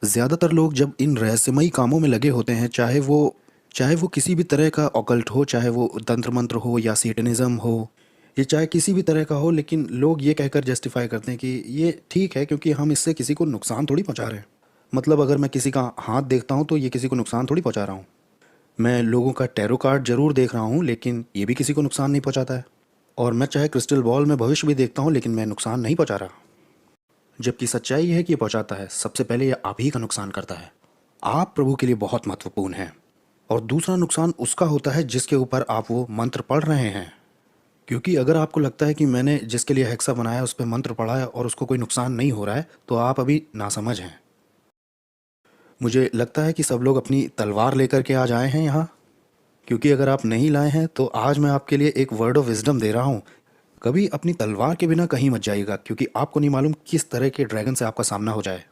ज़्यादातर लोग जब इन रहस्यमयी कामों में लगे होते हैं, चाहे वो किसी भी तरह का ऑकल्ट हो, चाहे वो तंत्र मंत्र हो या सेटनिज़्म हो, ये चाहे किसी भी तरह का हो, लेकिन लोग ये कहकर जस्टिफाई करते हैं कि ये ठीक है क्योंकि हम इससे किसी को नुकसान थोड़ी पहुंचा रहे हैं। मतलब अगर मैं किसी का हाथ देखता हूँ तो ये किसी को नुकसान थोड़ी पहुंचा रहा हूँ। मैं लोगों का टैरो कार्ड जरूर देख रहा हूँ, लेकिन ये भी किसी को नुकसान नहीं पहुंचाता है। और मैं चाहे क्रिस्टल बॉल में भविष्य भी देखता हूँ, लेकिन मैं नुकसान नहीं पहुंचा रहा। जबकि सच्चाई ये है कि ये पहुंचाता है। सबसे पहले ये आप ही का नुकसान करता है। आप प्रभु के लिए बहुत महत्वपूर्ण हैं। और दूसरा नुकसान उसका होता है जिसके ऊपर आप वो मंत्र पढ़ रहे हैं। क्योंकि अगर आपको लगता है कि मैंने जिसके लिए हेक्सा बनाया उस पर मंत्र पढ़ा है और उसको कोई नुकसान नहीं हो रहा है, तो आप अभी नासमझ हैं। मुझे लगता है कि सब लोग अपनी तलवार लेकर के आज आए हैं यहाँ। क्योंकि अगर आप नहीं लाए हैं तो आज मैं आपके लिए एक वर्ड ऑफ विजडम दे रहा हूँ। कभी अपनी तलवार के बिना कहीं मत जाइएगा, क्योंकि आपको नहीं मालूम किस तरह के ड्रैगन से आपका सामना हो जाए।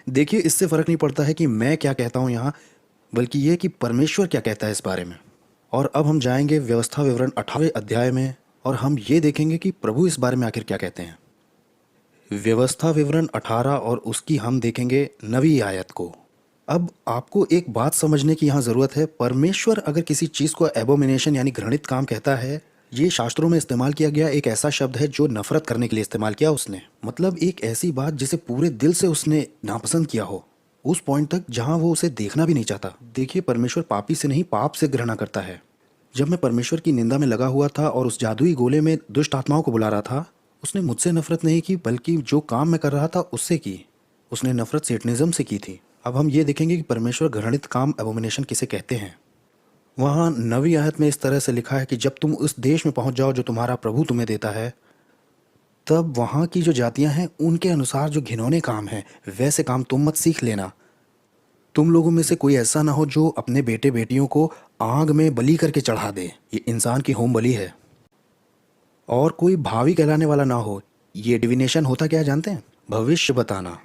देखिए, इससे फ़र्क नहीं पड़ता है कि मैं क्या कहता हूँ यहाँ, बल्कि ये कि परमेश्वर क्या कहता है इस बारे में। और अब हम जाएंगे व्यवस्था विवरण 18वें अध्याय में, और हम ये देखेंगे कि प्रभु इस बारे में आखिर क्या कहते हैं। व्यवस्था विवरण 18 और उसकी हम देखेंगे 9वीं आयत को। अब आपको एक बात समझने की यहाँ ज़रूरत है। परमेश्वर अगर किसी चीज़ को एबोमिनेशन यानी घृणित काम कहता है, ये शास्त्रों में इस्तेमाल किया गया एक ऐसा शब्द है जो नफरत करने के लिए इस्तेमाल किया उसने। मतलब एक ऐसी बात जिसे पूरे दिल से उसने नापसंद किया हो, उस पॉइंट तक जहाँ वो उसे देखना भी नहीं चाहता। देखिए, परमेश्वर पापी से नहीं, पाप से घृणा करता है। जब मैं परमेश्वर की निंदा में लगा हुआ था और उस जादुई गोले में दुष्ट आत्माओं को बुला रहा था, उसने मुझसे नफरत नहीं की, बल्कि जो काम मैं कर रहा था उससे की। उसने नफरत सेटनिज्म से की थी। अब हम ये देखेंगे कि परमेश्वर घृणित काम एबोमिनेशन किसे कहते हैं। वहाँ 9वीं आयत में इस तरह से लिखा है कि जब तुम उस देश में पहुंच जाओ जो तुम्हारा प्रभु तुम्हें देता है, तब वहाँ की जो जातियाँ हैं उनके अनुसार जो घिनौने काम हैं वैसे काम तुम मत सीख लेना। तुम लोगों में से कोई ऐसा ना हो जो अपने बेटे बेटियों को आग में बलि करके चढ़ा दे। ये इंसान की होम बलि है। और कोई भावी कहलाने वाला ना हो। ये डिविनेशन होता क्या है जानते हैं? भविष्य बताना।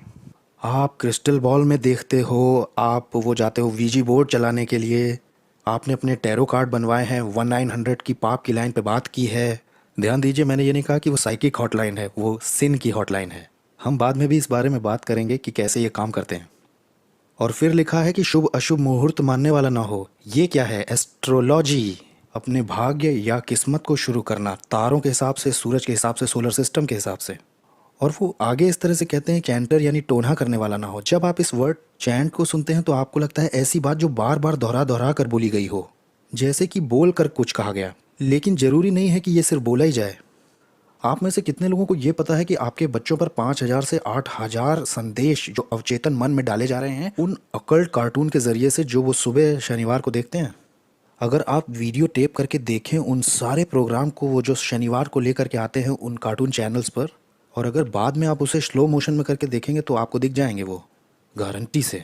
आप क्रिस्टल बॉल में देखते हो, आप वो जाते हो वीजी बोर्ड चलाने के लिए, आपने अपने टैरो कार्ड बनवाए हैं, 1900 की पाप की लाइन पे बात की है। ध्यान दीजिए, मैंने ये नहीं कहा कि वो साइकिक हॉटलाइन है, वो सिन की हॉटलाइन है। हम बाद में भी इस बारे में बात करेंगे कि कैसे ये काम करते हैं। और फिर लिखा है कि शुभ अशुभ मुहूर्त मानने वाला ना हो। ये क्या है? एस्ट्रोलॉजी। अपने भाग्य या किस्मत को शुरू करना तारों के हिसाब से, सूरज के हिसाब से, सोलर सिस्टम के हिसाब से। और वो आगे इस तरह से कहते हैं, चैंटर यानी टोना करने वाला ना हो। जब आप इस वर्ड चैंट को सुनते हैं तो आपको लगता है ऐसी बात जो बार बार दोहरा दोहरा कर बोली गई हो, जैसे कि बोल कर कुछ कहा गया। लेकिन जरूरी नहीं है कि ये सिर्फ बोला ही जाए। आप में से कितने लोगों को ये पता है कि आपके बच्चों पर 5,000 से 8,000 संदेश जो अवचेतन मन में डाले जा रहे हैं उन अकल्ट कार्टून के जरिए से, जो वो सुबह शनिवार को देखते हैं? अगर आप वीडियो टेप करके देखें उन सारे प्रोग्राम को, वो जो शनिवार को लेकर के आते हैं उन कार्टून चैनल्स पर, और अगर बाद में आप उसे स्लो मोशन में करके देखेंगे तो आपको दिख जाएंगे वो, गारंटी से।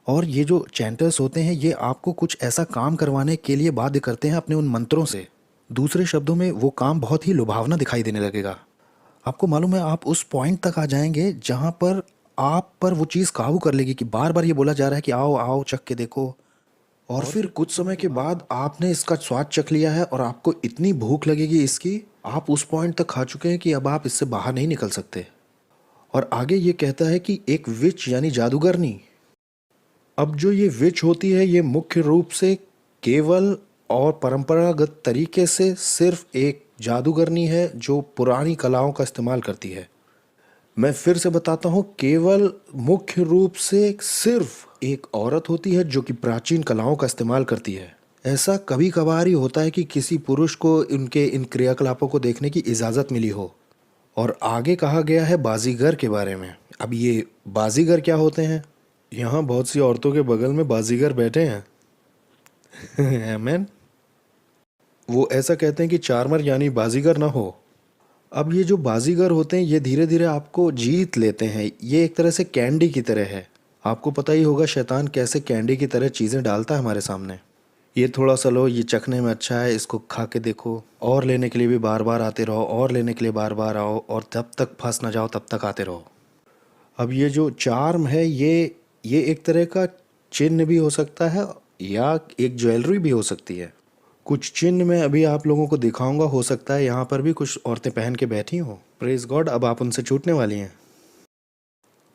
और ये जो चैंटर्स होते हैं ये आपको कुछ ऐसा काम करवाने के लिए बाध्य करते हैं अपने उन मंत्रों से। दूसरे शब्दों में वो काम बहुत ही लुभावना दिखाई देने लगेगा। आपको मालूम है, आप उस पॉइंट तक आ जाएंगे जहाँ पर आप पर वो चीज़ काबू कर लेगी कि बार बार ये बोला जा रहा है कि आओ आओ चख के देखो। और फिर कुछ समय के बाद आपने इसका स्वाद चख लिया है और आपको इतनी भूख लगेगी इसकी, आप उस पॉइंट तक खा चुके हैं कि अब आप इससे बाहर नहीं निकल सकते। और आगे ये कहता है कि एक विच यानी जादूगरनी। अब जो ये विच होती है ये मुख्य रूप से केवल और परंपरागत तरीके से सिर्फ एक जादूगरनी है जो पुरानी कलाओं का इस्तेमाल करती है। मैं फिर से बताता हूँ, केवल मुख्य रूप से सिर्फ एक औरत होती है जो कि प्राचीन कलाओं का इस्तेमाल करती है। ऐसा कभी कभार ही होता है कि किसी पुरुष को उनके इन क्रियाकलापों को देखने की इजाज़त मिली हो। और आगे कहा गया है बाजीगर के बारे में। अब ये बाजीगर क्या होते हैं? यहाँ बहुत सी औरतों के बगल में बाजीगर बैठे हैं। आमेन। वो ऐसा कहते हैं कि चार्मर यानी बाजीगर ना हो। अब ये जो बाजीगर होते हैं ये धीरे धीरे आपको जीत लेते हैं। ये एक तरह से कैंडी की तरह है। आपको पता ही होगा शैतान कैसे कैंडी की तरह चीज़ें डालता है हमारे सामने। ये थोड़ा सा लो, ये चखने में अच्छा है, इसको खा के देखो, और लेने के लिए भी बार बार आते रहो, और लेने के लिए बार बार आओ, और जब तक फंस ना जाओ तब तक आते रहो। अब ये जो चार्म है ये एक तरह का चिन्ह भी हो सकता है या एक ज्वेलरी भी हो सकती है। कुछ चिन्ह मैं अभी आप लोगों को दिखाऊंगा, हो सकता है यहाँ पर भी कुछ औरतें पहन के बैठी हों। प्रेज गॉड, अब आप उनसे छूटने वाली हैं।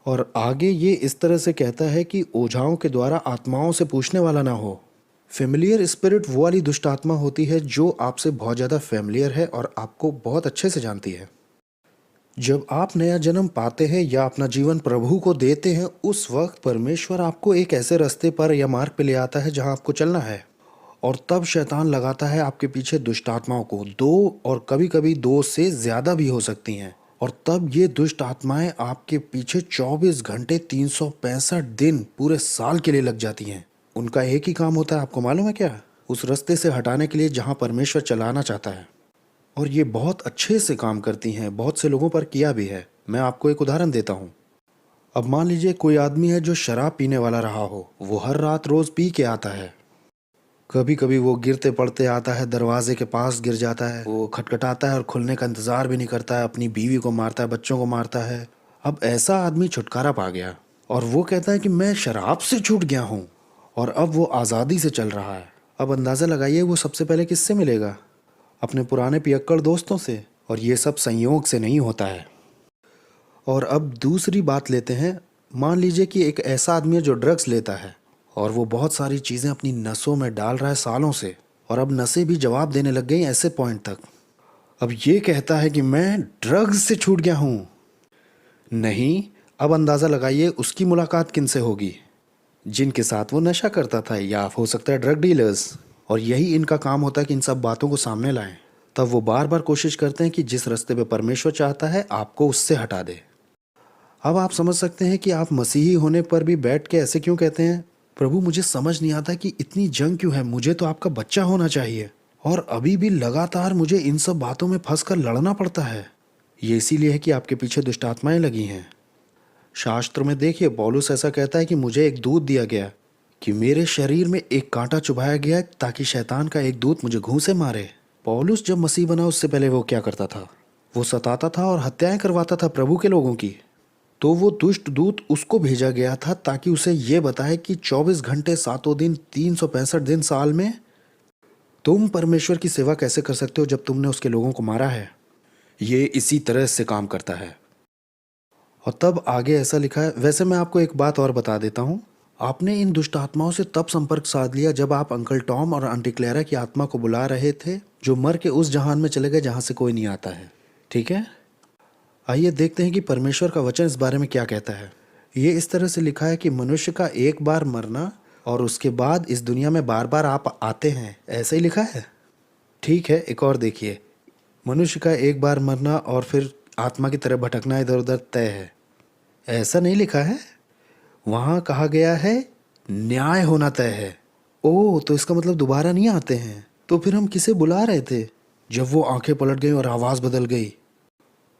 और आगे ये इस तरह से कहता है कि ओझाओं के द्वारा आत्माओं से पूछने वाला ना हो। फेमिलियर स्पिरिट वो वाली दुष्ट आत्मा होती है जो आपसे बहुत ज़्यादा फेमिलियर है और आपको बहुत अच्छे से जानती है। जब आप नया जन्म पाते हैं या अपना जीवन प्रभु को देते हैं, उस वक्त परमेश्वर आपको एक ऐसे रास्ते पर या मार्ग पे ले आता है जहां आपको चलना है। और तब शैतान लगाता है आपके पीछे दुष्ट आत्माओं को, दो और कभी कभी दो से ज़्यादा भी हो सकती हैं। और तब ये दुष्ट आत्माएं आपके पीछे 24 घंटे 365 दिन पूरे साल के लिए लग जाती हैं। उनका एक ही काम होता है, आपको मालूम है क्या? उस रास्ते से हटाने के लिए जहाँ परमेश्वर चलाना चाहता है। और ये बहुत अच्छे से काम करती हैं, बहुत से लोगों पर किया भी है। मैं आपको एक उदाहरण देता हूँ। अब मान लीजिए कोई आदमी है जो शराब पीने वाला रहा हो, वो हर रात रोज़ पी के आता है। कभी कभी वो गिरते पड़ते आता है, दरवाजे के पास गिर जाता है, वो खटखटाता है और खुलने का इंतज़ार भी नहीं करता है, अपनी बीवी को मारता है, बच्चों को मारता है। अब ऐसा आदमी छुटकारा पा गया और वो कहता है कि मैं शराब से छूट गया हूँ और अब वो आज़ादी से चल रहा है। अब अंदाज़ा लगाइए वो सबसे पहले किससे मिलेगा? अपने पुराने पियक्कड़ दोस्तों से। और ये सब संयोग से नहीं होता है। और अब दूसरी बात लेते हैं। मान लीजिए कि एक ऐसा आदमी है जो ड्रग्स लेता है और वो बहुत सारी चीज़ें अपनी नसों में डाल रहा है सालों से, और अब नसें भी जवाब देने लग गई ऐसे पॉइंट तक। अब ये कहता है कि मैं ड्रग्स से छूट गया हूँ। नहीं, अब अंदाज़ा लगाइए उसकी मुलाकात किन से होगी? जिनके साथ वो नशा करता था, या हो सकता है ड्रग डीलर्स। और यही इनका काम होता है कि इन सब बातों को सामने लाएं। तब वो बार बार कोशिश करते हैं कि जिस रास्ते पे परमेश्वर चाहता है आपको उससे हटा दे। अब आप समझ सकते हैं कि आप मसीही होने पर भी बैठ के ऐसे क्यों कहते हैं, प्रभु मुझे समझ नहीं आता कि इतनी जंग क्यों है, मुझे तो आपका बच्चा होना चाहिए और अभी भी लगातार मुझे इन सब बातों में फंस कर लड़ना पड़ता है। ये इसीलिए है कि आपके पीछे दुष्ट आत्माएं लगी हैं। शास्त्र में देखिए, पौलुस ऐसा कहता है कि मुझे एक दूत दिया गया, कि मेरे शरीर में एक कांटा चुभाया गया ताकि शैतान का एक दूत मुझे घूंसे मारे। पौलुस जब मसीह बना उससे पहले वो क्या करता था? वो सताता था और हत्याएं करवाता था प्रभु के लोगों की। तो वो दुष्ट दूत उसको भेजा गया था ताकि उसे ये बताए कि 24 घंटे 7 दिन 365 दिन साल में तुम परमेश्वर की सेवा कैसे कर सकते हो जब तुमने उसके लोगों को मारा है। ये इसी तरह से काम करता है। और तब आगे ऐसा लिखा है। वैसे मैं आपको एक बात और बता देता हूँ, आपने इन दुष्ट आत्माओं से तब संपर्क साध लिया जब आप अंकल टॉम और आंटी क्लेरा की आत्मा को बुला रहे थे, जो मर के उस जहान में चले गए जहाँ से कोई नहीं आता है। ठीक है, आइए देखते हैं कि परमेश्वर का वचन इस बारे में क्या कहता है। ये इस तरह से लिखा है कि मनुष्य का एक बार मरना और उसके बाद इस दुनिया में बार बार आप आते हैं, ऐसे ही लिखा है। ठीक है, एक और देखिए, मनुष्य का एक बार मरना और फिर आत्मा की तरह भटकना इधर उधर तय है, ऐसा नहीं लिखा है। वहाँ कहा गया है न्याय होना तय है। ओह, तो इसका मतलब दोबारा नहीं आते हैं। तो फिर हम किसे बुला रहे थे जब वो आंखें पलट गई और आवाज़ बदल गई?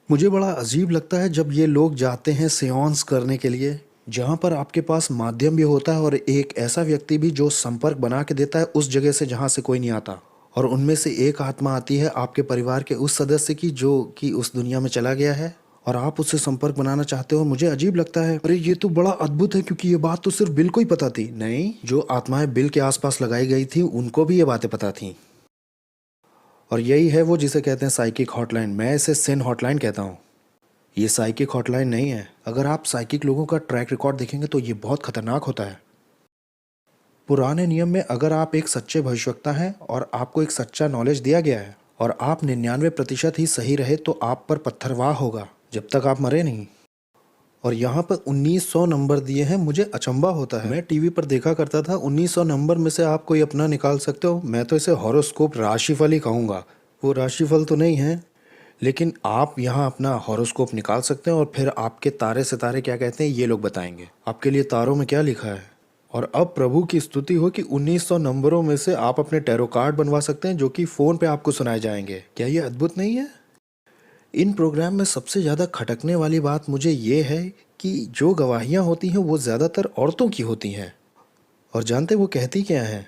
मुझे बड़ा अजीब लगता है जब ये लोग जाते हैं सेंस करने के लिए, जहाँ पर आपके पास माध्यम भी होता है और एक ऐसा व्यक्ति भी जो संपर्क बना के देता है उस जगह से जहाँ से कोई नहीं आता, और उनमें से एक आत्मा आती है आपके परिवार के उस सदस्य की जो कि उस दुनिया में चला गया है, और आप उससे संपर्क बनाना चाहते हो। मुझे अजीब लगता है, अरे ये तो बड़ा अद्भुत है, क्योंकि ये बात तो सिर्फ बिल को ही पता थी। नहीं, जो आत्माएं बिल के आसपास लगाई गई थी उनको भी ये बातें पता थी। और यही है वो जिसे कहते हैं साइकिक हॉटलाइन। मैं इसे सिन हॉटलाइन कहता हूँ। ये साइकिक हॉटलाइन नहीं है। अगर आप साइकिक लोगों का ट्रैक रिकॉर्ड देखेंगे तो ये बहुत खतरनाक होता है। पुराने नियम में अगर आप एक सच्चे भविष्यवक्ता हैं और आपको एक सच्चा नॉलेज दिया गया है और आप 99% ही सही रहे तो आप पर पत्थरवाह होगा जब तक आप मरे नहीं। और यहाँ पर 1900 नंबर दिए हैं। मुझे अचंभा होता है, मैं टीवी पर देखा करता था 1900 नंबर में से आप कोई अपना निकाल सकते हो। मैं तो इसे हॉरोस्कोप राशिफल ही कहूँगा। वो राशिफल तो नहीं है, लेकिन आप यहाँ अपना हॉरोस्कोप निकाल सकते हैं और फिर आपके तारे सितारे क्या कहते हैं ये लोग बताएंगे आपके लिए तारों में क्या लिखा है। और अब प्रभु की स्तुति हो कि 1900 नंबरों में से आप अपने टैरो कार्ड बनवा सकते हैं जो कि फ़ोन पे आपको सुनाए जाएंगे। क्या ये अद्भुत नहीं है? इन प्रोग्राम में सबसे ज़्यादा खटकने वाली बात मुझे ये है कि जो गवाहियाँ होती हैं वो ज़्यादातर औरतों की होती हैं। और जानते वो कहती क्या है?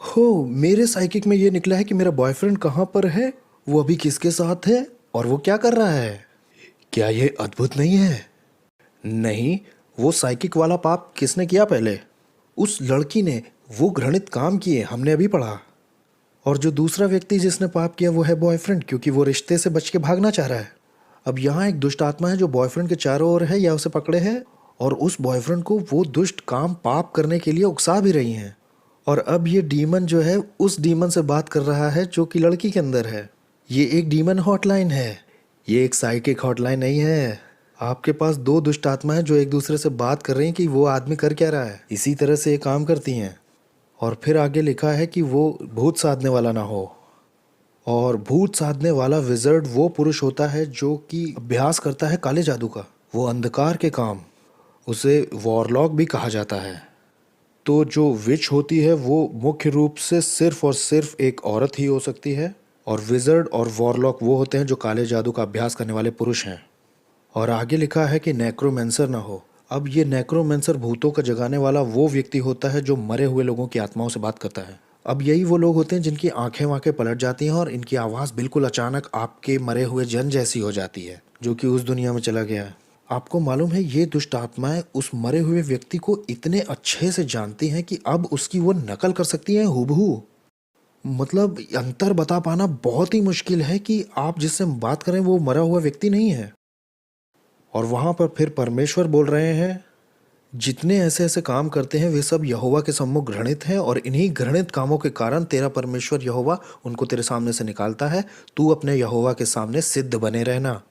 हो, मेरे साइकिक में ये निकला है कि मेरा बॉयफ्रेंड कहाँ पर है, वो अभी किसके साथ है और वो क्या कर रहा है। क्या ये अद्भुत नहीं है? नहीं, वो साइकिक वाला पाप किसने किया पहले? उस लड़की ने। वो घृणित काम किए, हमने अभी पढ़ा। और जो दूसरा व्यक्ति जिसने पाप किया वो है बॉयफ्रेंड, क्योंकि वो रिश्ते से बच के भागना चाह रहा है। अब यहाँ एक दुष्ट आत्मा है जो बॉयफ्रेंड के चारों ओर है या उसे पकड़े है, और उस बॉयफ्रेंड को वो दुष्ट काम पाप करने के लिए उकसा भी रही हैं। और अब ये डीमन जो है उस डीमन से बात कर रहा है जो कि लड़की के अंदर है। ये एक डीमन हॉटलाइन है, ये एक साइकिक हॉटलाइन नहीं है। आपके पास दो दुष्ट आत्मा है जो एक दूसरे से बात कर रही हैं कि वो आदमी कर क्या रहा है। इसी तरह से ये काम करती हैं। और फिर आगे लिखा है कि वो भूत साधने वाला ना हो, और भूत साधने वाला विजर्ड वो पुरुष होता है जो कि अभ्यास करता है काले जादू का, वो अंधकार के काम, उसे वॉरलॉक भी कहा जाता है। तो जो विच होती है वो मुख्य रूप से सिर्फ और सिर्फ एक औरत ही हो सकती है, और विजर्ड और वॉरलॉक वो होते हैं जो काले जादू का अभ्यास करने वाले पुरुष हैं। और आगे लिखा है कि नेक्रोमेंसर ना हो। अब ये नेक्रोमेंसर भूतों का जगाने वाला वो व्यक्ति होता है जो मरे हुए लोगों की आत्माओं से बात करता है। अब यही वो लोग होते हैं जिनकी आंखें वाँखें पलट जाती हैं और इनकी आवाज़ बिल्कुल अचानक आपके मरे हुए जन जैसी हो जाती है जो कि उस दुनिया में चला गया है। आपको मालूम है ये दुष्ट आत्माएं उस मरे हुए व्यक्ति को इतने अच्छे से जानती हैं कि अब उसकी वो नकल कर सकती हैं हूबहू। मतलब अंतर बता पाना बहुत ही मुश्किल है कि आप जिससे बात करें वो मरा हुआ व्यक्ति नहीं है। और वहाँ पर फिर परमेश्वर बोल रहे हैं, जितने ऐसे ऐसे काम करते हैं वे सब यहोवा के सम्मुख घृणित हैं, और इन्हीं घृणित कामों के कारण तेरा परमेश्वर यहोवा उनको तेरे सामने से निकालता है। तू अपने यहोवा के सामने सिद्ध बने रहना।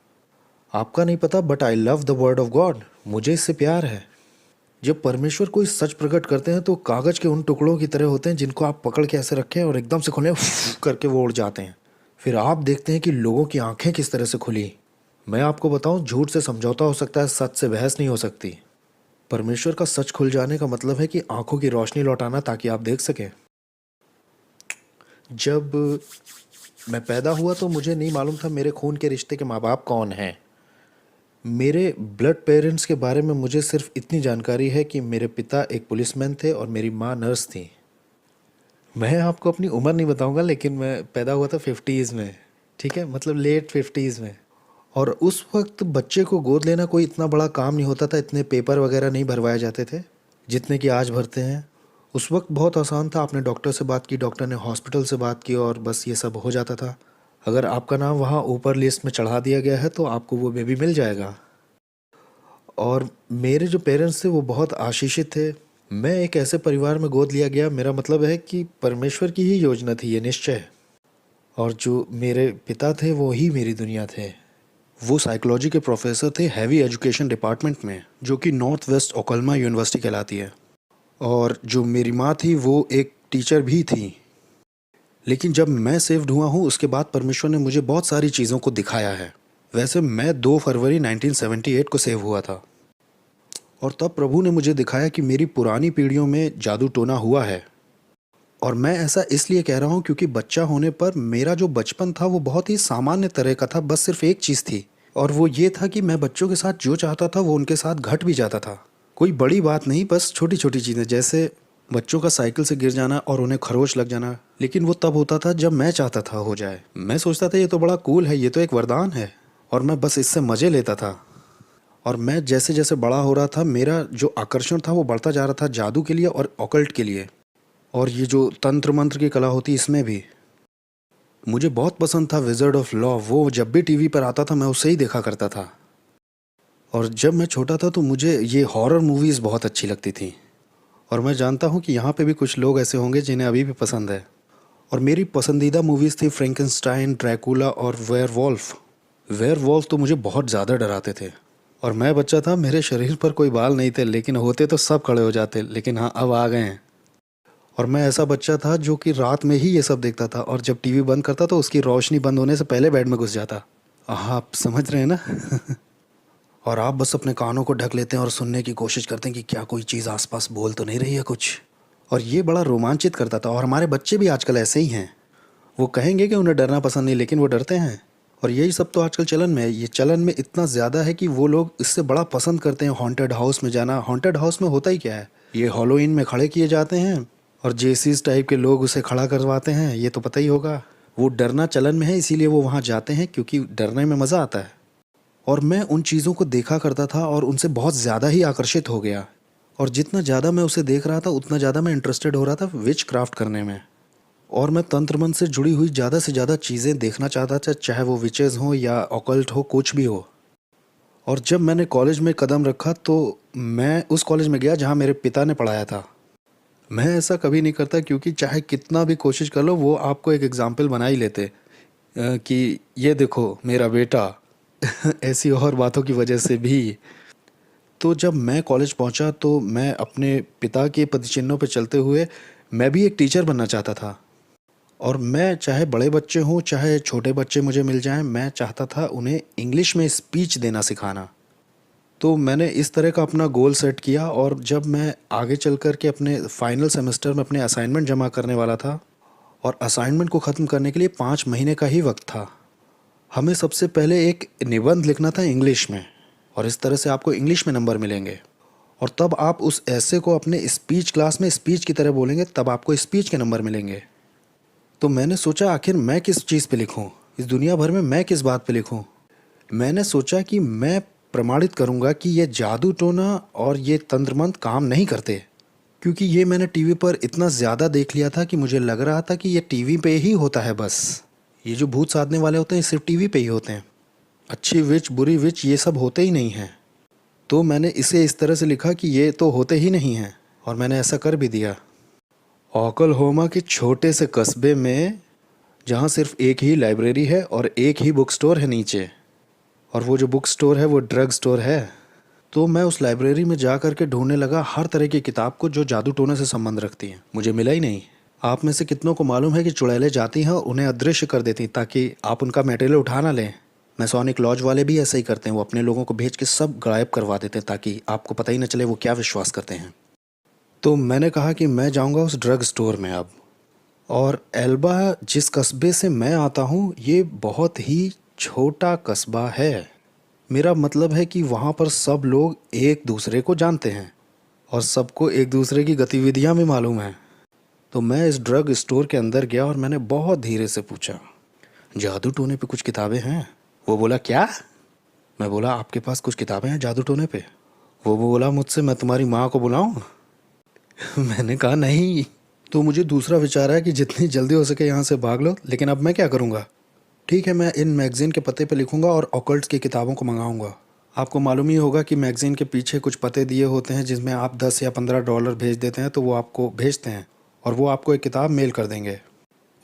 आपका नहीं पता but I love the word of God, मुझे इससे प्यार है। जब परमेश्वर कोई सच प्रकट करते हैं तो कागज़ के उन टुकड़ों की तरह होते हैं जिनको आप पकड़ के ऐसे रखें और एकदम से खोलें करके वो उड़ जाते हैं। फिर आप देखते हैं कि लोगों की आंखें किस तरह से खुली। मैं आपको बताऊं, झूठ से समझौता हो सकता है, सच से बहस नहीं हो सकती। परमेश्वर का सच खुल जाने का मतलब है कि आंखों की रोशनी लौटाना ताकि आप देख सकें। जब मैं पैदा हुआ तो मुझे नहीं मालूम था मेरे खून के रिश्ते के माँ बाप कौन हैं। मेरे ब्लड पेरेंट्स के बारे में मुझे सिर्फ इतनी जानकारी है कि मेरे पिता एक पुलिसमैन थे और मेरी माँ नर्स थी। मैं आपको अपनी उम्र नहीं बताऊंगा, लेकिन मैं पैदा हुआ था 50s में, ठीक है, मतलब लेट 50s में। और उस वक्त बच्चे को गोद लेना कोई इतना बड़ा काम नहीं होता था, इतने पेपर वगैरह नहीं भरवाए जाते थे जितने कि आज भरते हैं। उस वक्त बहुत आसान था, आपने डॉक्टर से बात की, डॉक्टर ने हॉस्पिटल से बात की और बस ये सब हो जाता था। अगर आपका नाम वहाँ ऊपर लिस्ट में चढ़ा दिया गया है तो आपको वो बेबी मिल जाएगा। और मेरे जो पेरेंट्स थे वो बहुत आशीषित थे। मैं एक ऐसे परिवार में गोद लिया गया, मेरा मतलब है कि परमेश्वर की ही योजना थी ये, निश्चय। और जो मेरे पिता थे वो ही मेरी दुनिया थे। वो साइकोलॉजी के प्रोफेसर थे हैवी एजुकेशन डिपार्टमेंट में, जो कि नॉर्थ वेस्ट ओक्लाहोमा यूनिवर्सिटी कहलाती है। और जो मेरी माँ थी वो एक टीचर भी थी। लेकिन जब मैं सेव्ड हुआ हूँ उसके बाद परमेश्वर ने मुझे बहुत सारी चीज़ों को दिखाया है। वैसे मैं 2 फरवरी 1978 को सेव हुआ था, और तब प्रभु ने मुझे दिखाया कि मेरी पुरानी पीढ़ियों में जादू टोना हुआ है। और मैं ऐसा इसलिए कह रहा हूँ क्योंकि बच्चा होने पर मेरा जो बचपन था वो बहुत ही सामान्य तरह का था। बस सिर्फ एक चीज़ थी, और वो ये था कि मैं बच्चों के साथ जो चाहता था वो उनके साथ घट भी जाता था। कोई बड़ी बात नहीं, बस छोटी छोटी चीज़ें, जैसे बच्चों का साइकिल से गिर जाना और उन्हें खरोच लग जाना। लेकिन वो तब होता था जब मैं चाहता था हो जाए। मैं सोचता था ये तो बड़ा कूल है, ये तो एक वरदान है, और मैं बस इससे मज़े लेता था। और मैं जैसे जैसे बड़ा हो रहा था मेरा जो आकर्षण था वो बढ़ता जा रहा था जादू के लिए और ऑकल्ट के लिए, और ये जो तंत्र मंत्र की कला होती इसमें भी। मुझे बहुत पसंद था विज़र्ड ऑफ लॉ, वो जब भी टीवी पर आता था मैं उसे ही देखा करता था। और जब मैं छोटा था तो मुझे ये हॉरर मूवीज़ बहुत अच्छी लगती थी, और मैं जानता हूँ कि यहाँ पे भी कुछ लोग ऐसे होंगे जिन्हें अभी भी पसंद है। और मेरी पसंदीदा मूवीज़ थी फ्रैंकेनस्टाइन, ड्रैकुला और वेयरवॉल्फ। वेयरवॉल्फ तो मुझे बहुत ज़्यादा डराते थे। और मैं बच्चा था, मेरे शरीर पर कोई बाल नहीं थे, लेकिन होते तो सब खड़े हो जाते, लेकिन हाँ अब आ गए हैं। और मैं ऐसा बच्चा था जो कि रात में ही ये सब देखता था, और जब टीवी बंद करता तो उसकी रोशनी बंद होने से पहले बेड में घुस जाता। हाँ, आप समझ रहे हैं ना। और आप बस अपने कानों को ढक लेते हैं और सुनने की कोशिश करते हैं कि क्या कोई चीज़ आसपास बोल तो नहीं रही है कुछ। और ये बड़ा रोमांचित करता था। और हमारे बच्चे भी आजकल ऐसे ही हैं, वो कहेंगे कि उन्हें डरना पसंद नहीं, लेकिन वो डरते हैं। और यही सब तो आजकल चलन में है। ये चलन में इतना ज़्यादा है कि वो लोग इससे बड़ा पसंद करते हैं हॉन्टेड हाउस में जाना। हॉन्टेड हाउस में होता ही क्या है, ये हॉलोवीन में खड़े किए जाते हैं और जेसीस टाइप के लोग उसे खड़ा करवाते हैं, ये तो पता ही होगा। वो डरना चलन में है, इसीलिए वो वहाँ जाते हैं क्योंकि डरने में मज़ा आता है। और मैं उन चीज़ों को देखा करता था और उनसे बहुत ज़्यादा ही आकर्षित हो गया। और जितना ज़्यादा मैं उसे देख रहा था उतना ज़्यादा मैं इंटरेस्टेड हो रहा था विच क्राफ्ट करने में। और मैं तंत्र मंत्र से जुड़ी हुई ज़्यादा से ज़्यादा चीज़ें देखना चाहता था, चाहे वो विचेस हों या ऑकल्ट हो, कुछ भी हो। और जब मैंने कॉलेज में कदम रखा तो मैं उस कॉलेज में गया जहाँ मेरे पिता ने पढ़ाया था। मैं ऐसा कभी नहीं करता, क्योंकि चाहे कितना भी कोशिश कर लो वो आपको एक एग्ज़ाम्पल बना ही लेते कि ये देखो मेरा बेटा ऐसी और बातों की वजह से भी। तो जब मैं कॉलेज पहुंचा तो मैं अपने पिता के पदचिन्हों पर चलते हुए मैं भी एक टीचर बनना चाहता था। और मैं चाहे बड़े बच्चे हों चाहे छोटे बच्चे मुझे मिल जाएं, मैं चाहता था उन्हें इंग्लिश में स्पीच देना सिखाना। तो मैंने इस तरह का अपना गोल सेट किया, और जब मैं आगे चल कर के अपने फाइनल सेमेस्टर में अपने असाइनमेंट जमा करने वाला था, और असाइनमेंट को ख़त्म करने के लिए 5 महीने का ही वक्त था, हमें सबसे पहले एक निबंध लिखना था इंग्लिश में, और इस तरह से आपको इंग्लिश में नंबर मिलेंगे। और तब आप उस ऐसे को अपने स्पीच क्लास में स्पीच की तरह बोलेंगे, तब आपको स्पीच के नंबर मिलेंगे। तो मैंने सोचा आखिर मैं किस चीज़ पे लिखूं, इस दुनिया भर में मैं किस बात पे लिखूं। मैंने सोचा कि मैं प्रमाणित करूंगा कि ये जादू टोना और ये तंत्र मंत्र काम नहीं करते, क्योंकि ये मैंने टीवी पर इतना ज़्यादा देख लिया था कि मुझे लग रहा था कि ये टीवी पे ही होता है बस। ये जो भूत साधने वाले होते हैं सिर्फ टीवी पे ही होते हैं, अच्छी विच बुरी विच ये सब होते ही नहीं हैं। तो मैंने इसे इस तरह से लिखा कि ये तो होते ही नहीं हैं, और मैंने ऐसा कर भी दिया। ओकलहोमा के छोटे से कस्बे में, जहाँ सिर्फ एक ही लाइब्रेरी है और एक ही बुक स्टोर है नीचे, और वो जो बुक स्टोर है वो ड्रग स्टोर है। तो मैं उस लाइब्रेरी में जा कर के ढूंढने लगा हर तरह की किताब को जो जादू टोने से संबंध रखती हैं। मुझे मिला ही नहीं। आप में से कितनों को मालूम है कि चुड़ैलें जाती हैं और उन्हें अदृश्य कर देती ताकि आप उनका मटेरियल उठा ना लें। मैसोनिक लॉज वाले भी ऐसा ही करते हैं, वो अपने लोगों को भेज के सब गायब करवा देते हैं ताकि आपको पता ही ना चले वो क्या विश्वास करते हैं। तो मैंने कहा कि मैं जाऊंगा उस ड्रग स्टोर में अब। और एल्बा जिस कस्बे से मैं आता हूँ ये बहुत ही छोटा कस्बा है। मेरा मतलब है कि वहाँ पर सब लोग एक दूसरे को जानते हैं और सबको एक दूसरे की गतिविधियाँ भी मालूम हैं। तो मैं इस ड्रग स्टोर के अंदर गया और मैंने बहुत धीरे से पूछा, जादू टोने पे कुछ किताबें हैं? वो बोला क्या? मैं बोला आपके पास कुछ किताबें हैं जादू टोने पे? वो बोला मुझसे मैं तुम्हारी माँ को बुलाऊं? मैंने कहा नहीं। तो मुझे दूसरा विचार है कि जितनी जल्दी हो सके यहाँ से भाग लो, लेकिन अब मैं क्या करूँगा? ठीक है, मैं इन मैगज़ीन के पते पे लिखूँगा और ऑकल्ट्स की किताबों को मंगाऊँगा। आपको मालूम ही होगा कि मैगज़ीन के पीछे कुछ पते दिए होते हैं जिसमें आप 10 या $15 भेज देते हैं तो वो आपको भेजते हैं और वो आपको एक किताब मेल कर देंगे।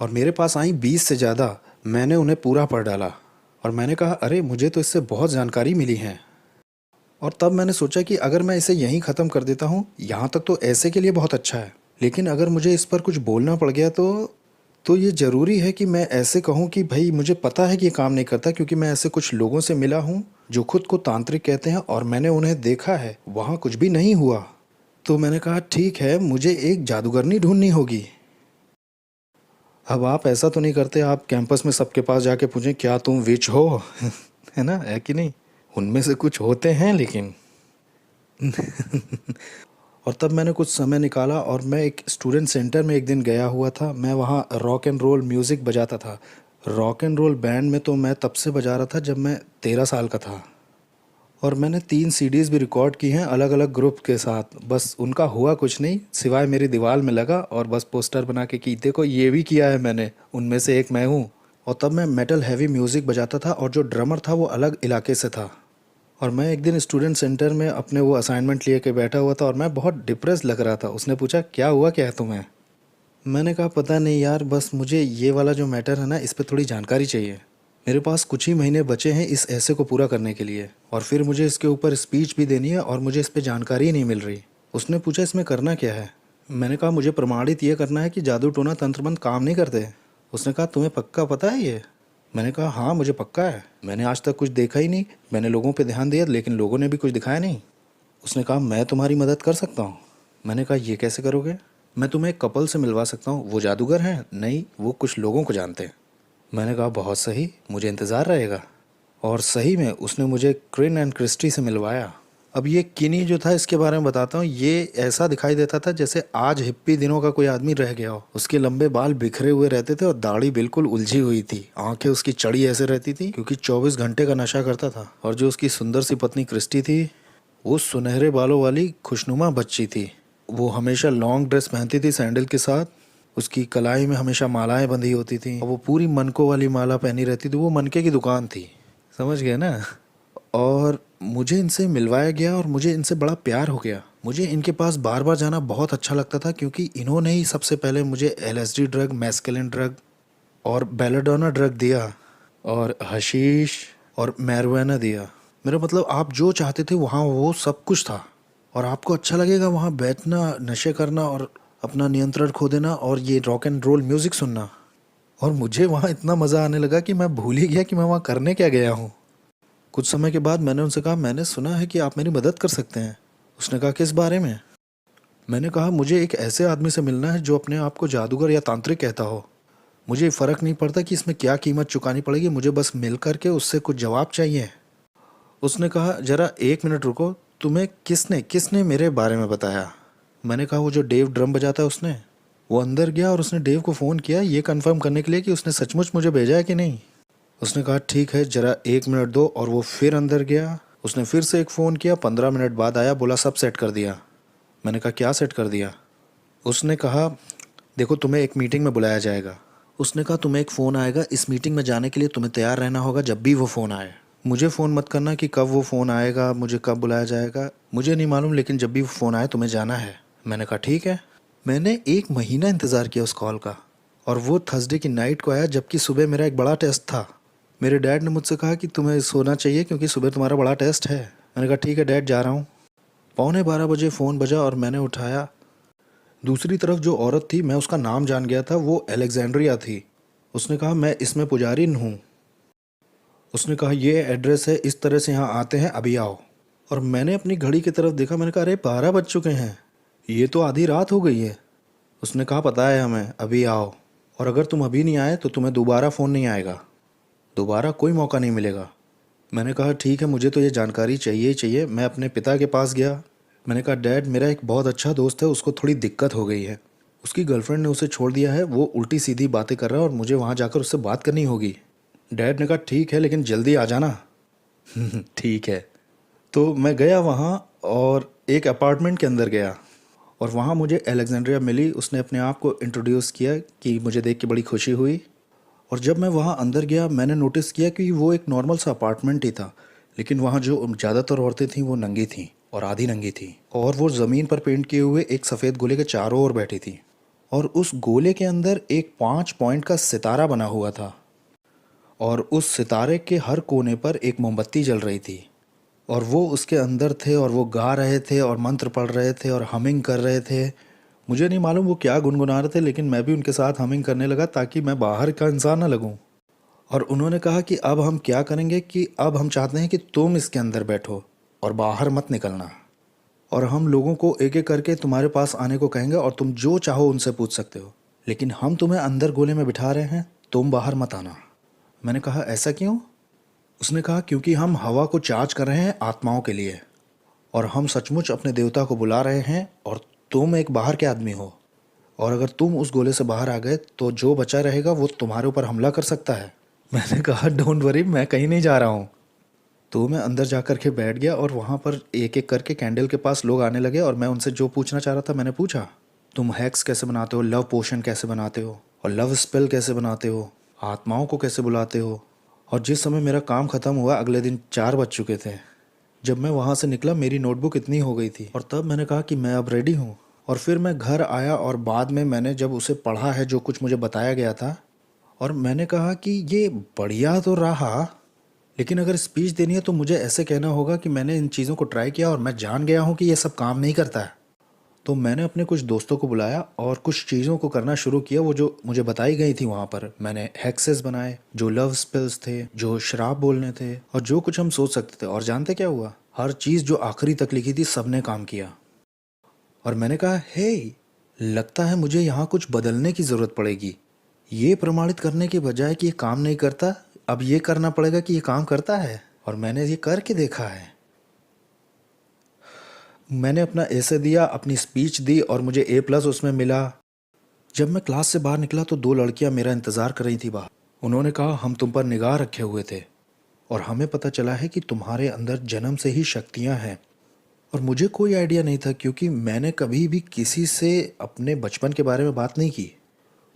और मेरे पास आई 20 से ज़्यादा। मैंने उन्हें पूरा पढ़ डाला और मैंने कहा अरे मुझे तो इससे बहुत जानकारी मिली है। और तब मैंने सोचा कि अगर मैं इसे यहीं ख़त्म कर देता हूँ, यहाँ तक तो ऐसे के लिए बहुत अच्छा है, लेकिन अगर मुझे इस पर कुछ बोलना पड़ गया तो ये ज़रूरी है कि मैं ऐसे कहूँ कि भाई मुझे पता है कि ये काम नहीं करता, क्योंकि मैं ऐसे कुछ लोगों से मिला हूँ जो खुद को तांत्रिक कहते हैं और मैंने उन्हें देखा है, वहाँ कुछ भी नहीं हुआ। तो मैंने कहा ठीक है, मुझे एक जादूगरनी ढूंढनी होगी। अब आप ऐसा तो नहीं करते आप कैंपस में सबके पास जाके पूछें क्या तुम विच हो है ना, है कि नहीं? उनमें से कुछ होते हैं लेकिन और तब मैंने कुछ समय निकाला और मैं एक स्टूडेंट सेंटर में एक दिन गया हुआ था। मैं वहाँ रॉक एंड रोल म्यूज़िक बजाता था। रॉक एंड रोल बैंड में तो मैं तब से बजा रहा था जब मैं 13 साल का था, और मैंने 3 सीडीज़ भी रिकॉर्ड की हैं अलग अलग ग्रुप के साथ। बस उनका हुआ कुछ नहीं सिवाय मेरी दीवार में लगा और बस पोस्टर बना के कि देखो ये भी किया है मैंने, उनमें से एक मैं हूँ। और तब मैं मेटल हैवी म्यूज़िक बजाता था और जो ड्रमर था वो अलग इलाके से था। और मैं एक दिन स्टूडेंट सेंटर में अपने वो असाइनमेंट लिए के बैठा हुआ था और मैं बहुत डिप्रेस लग रहा था। उसने पूछा क्या हुआ क्या है तुम्हें? मैंने कहा पता नहीं यार, बस मुझे ये वाला जो मैटर है ना इस पर थोड़ी जानकारी चाहिए। मेरे पास कुछ ही महीने बचे हैं इस ऐसे को पूरा करने के लिए, और फिर मुझे इसके ऊपर स्पीच भी देनी है और मुझे इस पर जानकारी ही नहीं मिल रही। उसने पूछा इसमें करना क्या है? मैंने कहा मुझे प्रमाणित ये करना है कि जादू टोना तंत्र मंत्र काम नहीं करते। उसने कहा तुम्हें पक्का पता है ये? मैंने कहा हाँ मुझे पक्का है, मैंने आज तक कुछ देखा ही नहीं। मैंने लोगों पे ध्यान दिया लेकिन लोगों ने भी कुछ दिखाया नहीं। उसने कहा मैं तुम्हारी मदद कर सकता हूँ। मैंने कहा ये कैसे करोगे? मैं तुम्हें एक कपल से मिलवा सकता हूँ, वो जादूगर हैं? नहीं, वो कुछ लोगों को जानते हैं। मैंने कहा बहुत सही, मुझे इंतज़ार रहेगा। और सही में उसने मुझे क्रिन एंड क्रिस्टी से मिलवाया। अब ये किनी जो था इसके बारे में बताता हूँ। ये ऐसा दिखाई देता था जैसे आज हिप्पी दिनों का कोई आदमी रह गया हो। उसके लंबे बाल बिखरे हुए रहते थे और दाढ़ी बिल्कुल उलझी हुई थी। आंखें उसकी चढ़ी ऐसे रहती थी क्योंकि 24 घंटे का नशा करता था। और जो उसकी सुंदर सी पत्नी क्रिस्टी थी वो सुनहरे बालों वाली खुशनुमा बच्ची थी। वो हमेशा लॉन्ग ड्रेस पहनती थी सैंडल के साथ, उसकी कलाई में हमेशा मालाएं बंधी होती थी और वो पूरी मनकों वाली माला पहनी रहती थी। वो मनके की दुकान थी, समझ गए ना। और मुझे इनसे मिलवाया गया और मुझे इनसे बड़ा प्यार हो गया। मुझे इनके पास बार बार जाना बहुत अच्छा लगता था क्योंकि इन्होंने ही सबसे पहले मुझे LSD ड्रग, मैस्केलिन ड्रग और बेलाडोना ड्रग दिया और हशीश और मैरिजुआना दिया। मेरा मतलब आप जो चाहते थे वहाँ वो सब कुछ था। और आपको अच्छा लगेगा वहाँ बैठना, नशे करना और अपना नियंत्रण खो देना और ये रॉक एंड रोल म्यूज़िक सुनना। और मुझे वहाँ इतना मज़ा आने लगा कि मैं भूल ही गया कि मैं वहाँ करने क्या गया हूँ। कुछ समय के बाद मैंने उनसे कहा, मैंने सुना है कि आप मेरी मदद कर सकते हैं। उसने कहा, किस बारे में? मैंने कहा, मुझे एक ऐसे आदमी से मिलना है जो अपने आप को जादूगर या तांत्रिक कहता हो। मुझे फ़र्क नहीं पड़ता कि इसमें क्या कीमत चुकानी पड़ेगी, मुझे बस मिल कर के उससे कुछ जवाब चाहिए। उसने कहा, ज़रा 1 मिनट रुको, तुम्हें किसने किसने मेरे बारे में बताया? मैंने कहा, वो जो डेव ड्रम बजाता है उसने। वो अंदर गया और उसने डेव को फ़ोन किया ये कंफर्म करने के लिए कि उसने सचमुच मुझे भेजा है कि नहीं। उसने कहा, ठीक है, ज़रा 1 मिनट दो। और वो फिर अंदर गया। उसने फिर से एक फ़ोन किया, 15 मिनट बाद आया, बोला सब सेट कर दिया। मैंने कहा, क्या सेट कर दिया? उसने कहा, देखो तुम्हें एक मीटिंग में बुलाया जाएगा। उसने कहा, तुम्हें एक फ़ोन आएगा, इस मीटिंग में जाने के लिए तुम्हें तैयार रहना होगा जब भी वो फ़ोन आए। मुझे फ़ोन मत करना कि कब वो फ़ोन आएगा, मुझे कब बुलाया जाएगा, मुझे नहीं मालूम, लेकिन जब भी वो फ़ोन आए तुम्हें जाना है। मैंने कहा, ठीक है। मैंने 1 महीना इंतज़ार किया उस कॉल का और वो थर्सडे की नाइट को आया जबकि सुबह मेरा एक बड़ा टेस्ट था। मेरे डैड ने मुझसे कहा कि तुम्हें सोना चाहिए क्योंकि सुबह तुम्हारा बड़ा टेस्ट है। मैंने कहा, ठीक है डैड, जा रहा हूँ। 11:15 फ़ोन बजा और मैंने उठाया। दूसरी तरफ जो औरत थी, मैं उसका नाम जान गया था, वो अलेक्जेंड्रिया थी। उसने कहा, मैं इसमें पुजारी हूँ। उसने कहा, ये एड्रेस है, इस तरह से यहाँ आते हैं, अभी आओ। और मैंने अपनी घड़ी की तरफ देखा, मैंने कहा, अरे 12 बज चुके हैं, ये तो आधी रात हो गई है। उसने कहा, पता है हमें, अभी आओ, और अगर तुम अभी नहीं आए तो तुम्हें दोबारा फ़ोन नहीं आएगा, दोबारा कोई मौका नहीं मिलेगा। मैंने कहा, ठीक है, मुझे तो ये जानकारी चाहिए ही चाहिए। मैं अपने पिता के पास गया। मैंने कहा, डैड, मेरा एक बहुत अच्छा दोस्त है, उसको थोड़ी दिक्कत हो गई है, उसकी गर्लफ्रेंड ने उसे छोड़ दिया है, वो उल्टी सीधी बातें कर रहा है और मुझे वहाँ जाकर उससे बात करनी होगी। डैड ने कहा, ठीक है, लेकिन जल्दी आ जाना। ठीक है। तो मैं गया वहाँ और एक अपार्टमेंट के अंदर गया और वहाँ मुझे अलेक्जेंड्रिया मिली। उसने अपने आप को इंट्रोड्यूस किया कि मुझे देख के बड़ी खुशी हुई। और जब मैं वहाँ अंदर गया मैंने नोटिस किया कि वो एक नॉर्मल सा अपार्टमेंट ही था, लेकिन वहाँ जो ज़्यादातर औरतें थीं वो नंगी थीं और आधी नंगी थीं, और वो ज़मीन पर पेंट किए हुए एक सफ़ेद गोले के चारों ओर बैठी थीं। और उस गोले के अंदर एक 5 पॉइंट का सितारा बना हुआ था और उस सितारे के हर कोने पर एक मोमबत्ती जल रही थी और वो उसके अंदर थे और वो गा रहे थे और मंत्र पढ़ रहे थे और हमिंग कर रहे थे। मुझे नहीं मालूम वो क्या गुनगुना रहे थे, लेकिन मैं भी उनके साथ हमिंग करने लगा ताकि मैं बाहर का इंसान ना लगूं। और उन्होंने कहा कि अब हम क्या करेंगे कि अब हम चाहते हैं कि तुम इसके अंदर बैठो और बाहर मत निकलना, और हम लोगों को एक एक करके तुम्हारे पास आने को कहेंगे और तुम जो चाहो उनसे पूछ सकते हो, लेकिन हम तुम्हें अंदर गोले में बिठा रहे हैं, तुम बाहर मत आना। मैंने कहा, ऐसा क्यों? उसने कहा, क्योंकि हम हवा को चार्ज कर रहे हैं आत्माओं के लिए और हम सचमुच अपने देवता को बुला रहे हैं और तुम एक बाहर के आदमी हो, और अगर तुम उस गोले से बाहर आ गए तो जो बचा रहेगा वो तुम्हारे ऊपर हमला कर सकता है। मैंने कहा, डोंट वरी, मैं कहीं नहीं जा रहा हूँ। तो मैं अंदर जा कर के बैठ गया और वहाँ पर एक एक करके कैंडल के पास लोग आने लगे और मैं उनसे जो पूछना चाह रहा था मैंने पूछा। तुम हैक्स कैसे बनाते हो, लव पोशन कैसे बनाते हो, और लव स्पेल कैसे बनाते हो, आत्माओं को कैसे बुलाते हो। और जिस समय मेरा काम ख़त्म हुआ अगले दिन 4 बज चुके थे। जब मैं वहाँ से निकला मेरी नोटबुक इतनी हो गई थी, और तब मैंने कहा कि मैं अब रेडी हूँ। और फिर मैं घर आया और बाद में मैंने जब उसे पढ़ा है जो कुछ मुझे बताया गया था, और मैंने कहा कि ये बढ़िया तो रहा, लेकिन अगर स्पीच देनी है तो मुझे ऐसे कहना होगा कि मैंने इन चीज़ों को ट्राई किया और मैं जान गया हूँ कि ये सब काम नहीं करता है। तो मैंने अपने कुछ दोस्तों को बुलाया और कुछ चीज़ों को करना शुरू किया, वो जो मुझे बताई गई थी वहाँ पर। मैंने हेक्सेस बनाए, जो लव स्पेल्स थे, जो श्राप बोलने थे, और जो कुछ हम सोच सकते थे। और जानते क्या हुआ? हर चीज़ जो आखिरी तक लिखी थी सबने काम किया। और मैंने कहा, हे, लगता है मुझे यहाँ कुछ बदलने की ज़रूरत पड़ेगी। ये प्रमाणित करने के बजाय कि ये काम नहीं करता, अब ये करना पड़ेगा कि ये काम करता है। और मैंने ये करके देखा है। मैंने अपना ऐसे दिया, अपनी स्पीच दी और मुझे A+ उसमें मिला। जब मैं क्लास से बाहर निकला तो 2 लड़कियां मेरा इंतज़ार कर रही थी बाहर। उन्होंने कहा, हम तुम पर निगाह रखे हुए थे और हमें पता चला है कि तुम्हारे अंदर जन्म से ही शक्तियां हैं। और मुझे कोई आइडिया नहीं था क्योंकि मैंने कभी भी किसी से अपने बचपन के बारे में बात नहीं की।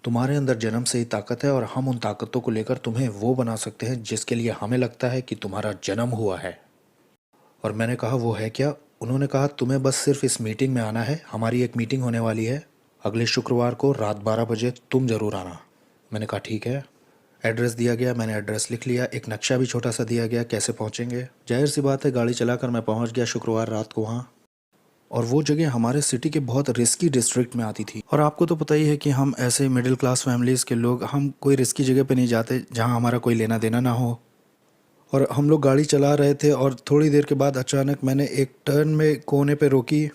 तुम्हारे अंदर जन्म से ही ताकत है और हम उन ताकतों को लेकर तुम्हें वो बना सकते हैं जिसके लिए हमें लगता है कि तुम्हारा जन्म हुआ है। और मैंने कहा वो है क्या? उन्होंने कहा तुम्हें बस सिर्फ इस मीटिंग में आना है, हमारी एक मीटिंग होने वाली है अगले शुक्रवार को रात 12 बजे, तुम ज़रूर आना। मैंने कहा ठीक है। एड्रेस दिया गया, मैंने एड्रेस लिख लिया, एक नक्शा भी छोटा सा दिया गया कैसे पहुंचेंगे। जाहिर सी बात है गाड़ी चलाकर मैं पहुंच गया शुक्रवार रात को वहाँ। और वो जगह हमारे सिटी के बहुत रिस्की डिस्ट्रिक्ट में आती थी, और आपको तो पता ही है कि हम ऐसे मिडिल क्लास फैमिलीज़ के लोग, हम कोई रिस्की जगह पे नहीं जाते जहाँ हमारा कोई लेना देना ना हो। और हम लोग गाड़ी चला रहे थे और थोड़ी देर के बाद अचानक मैंने एक टर्न में कोने पे रोकी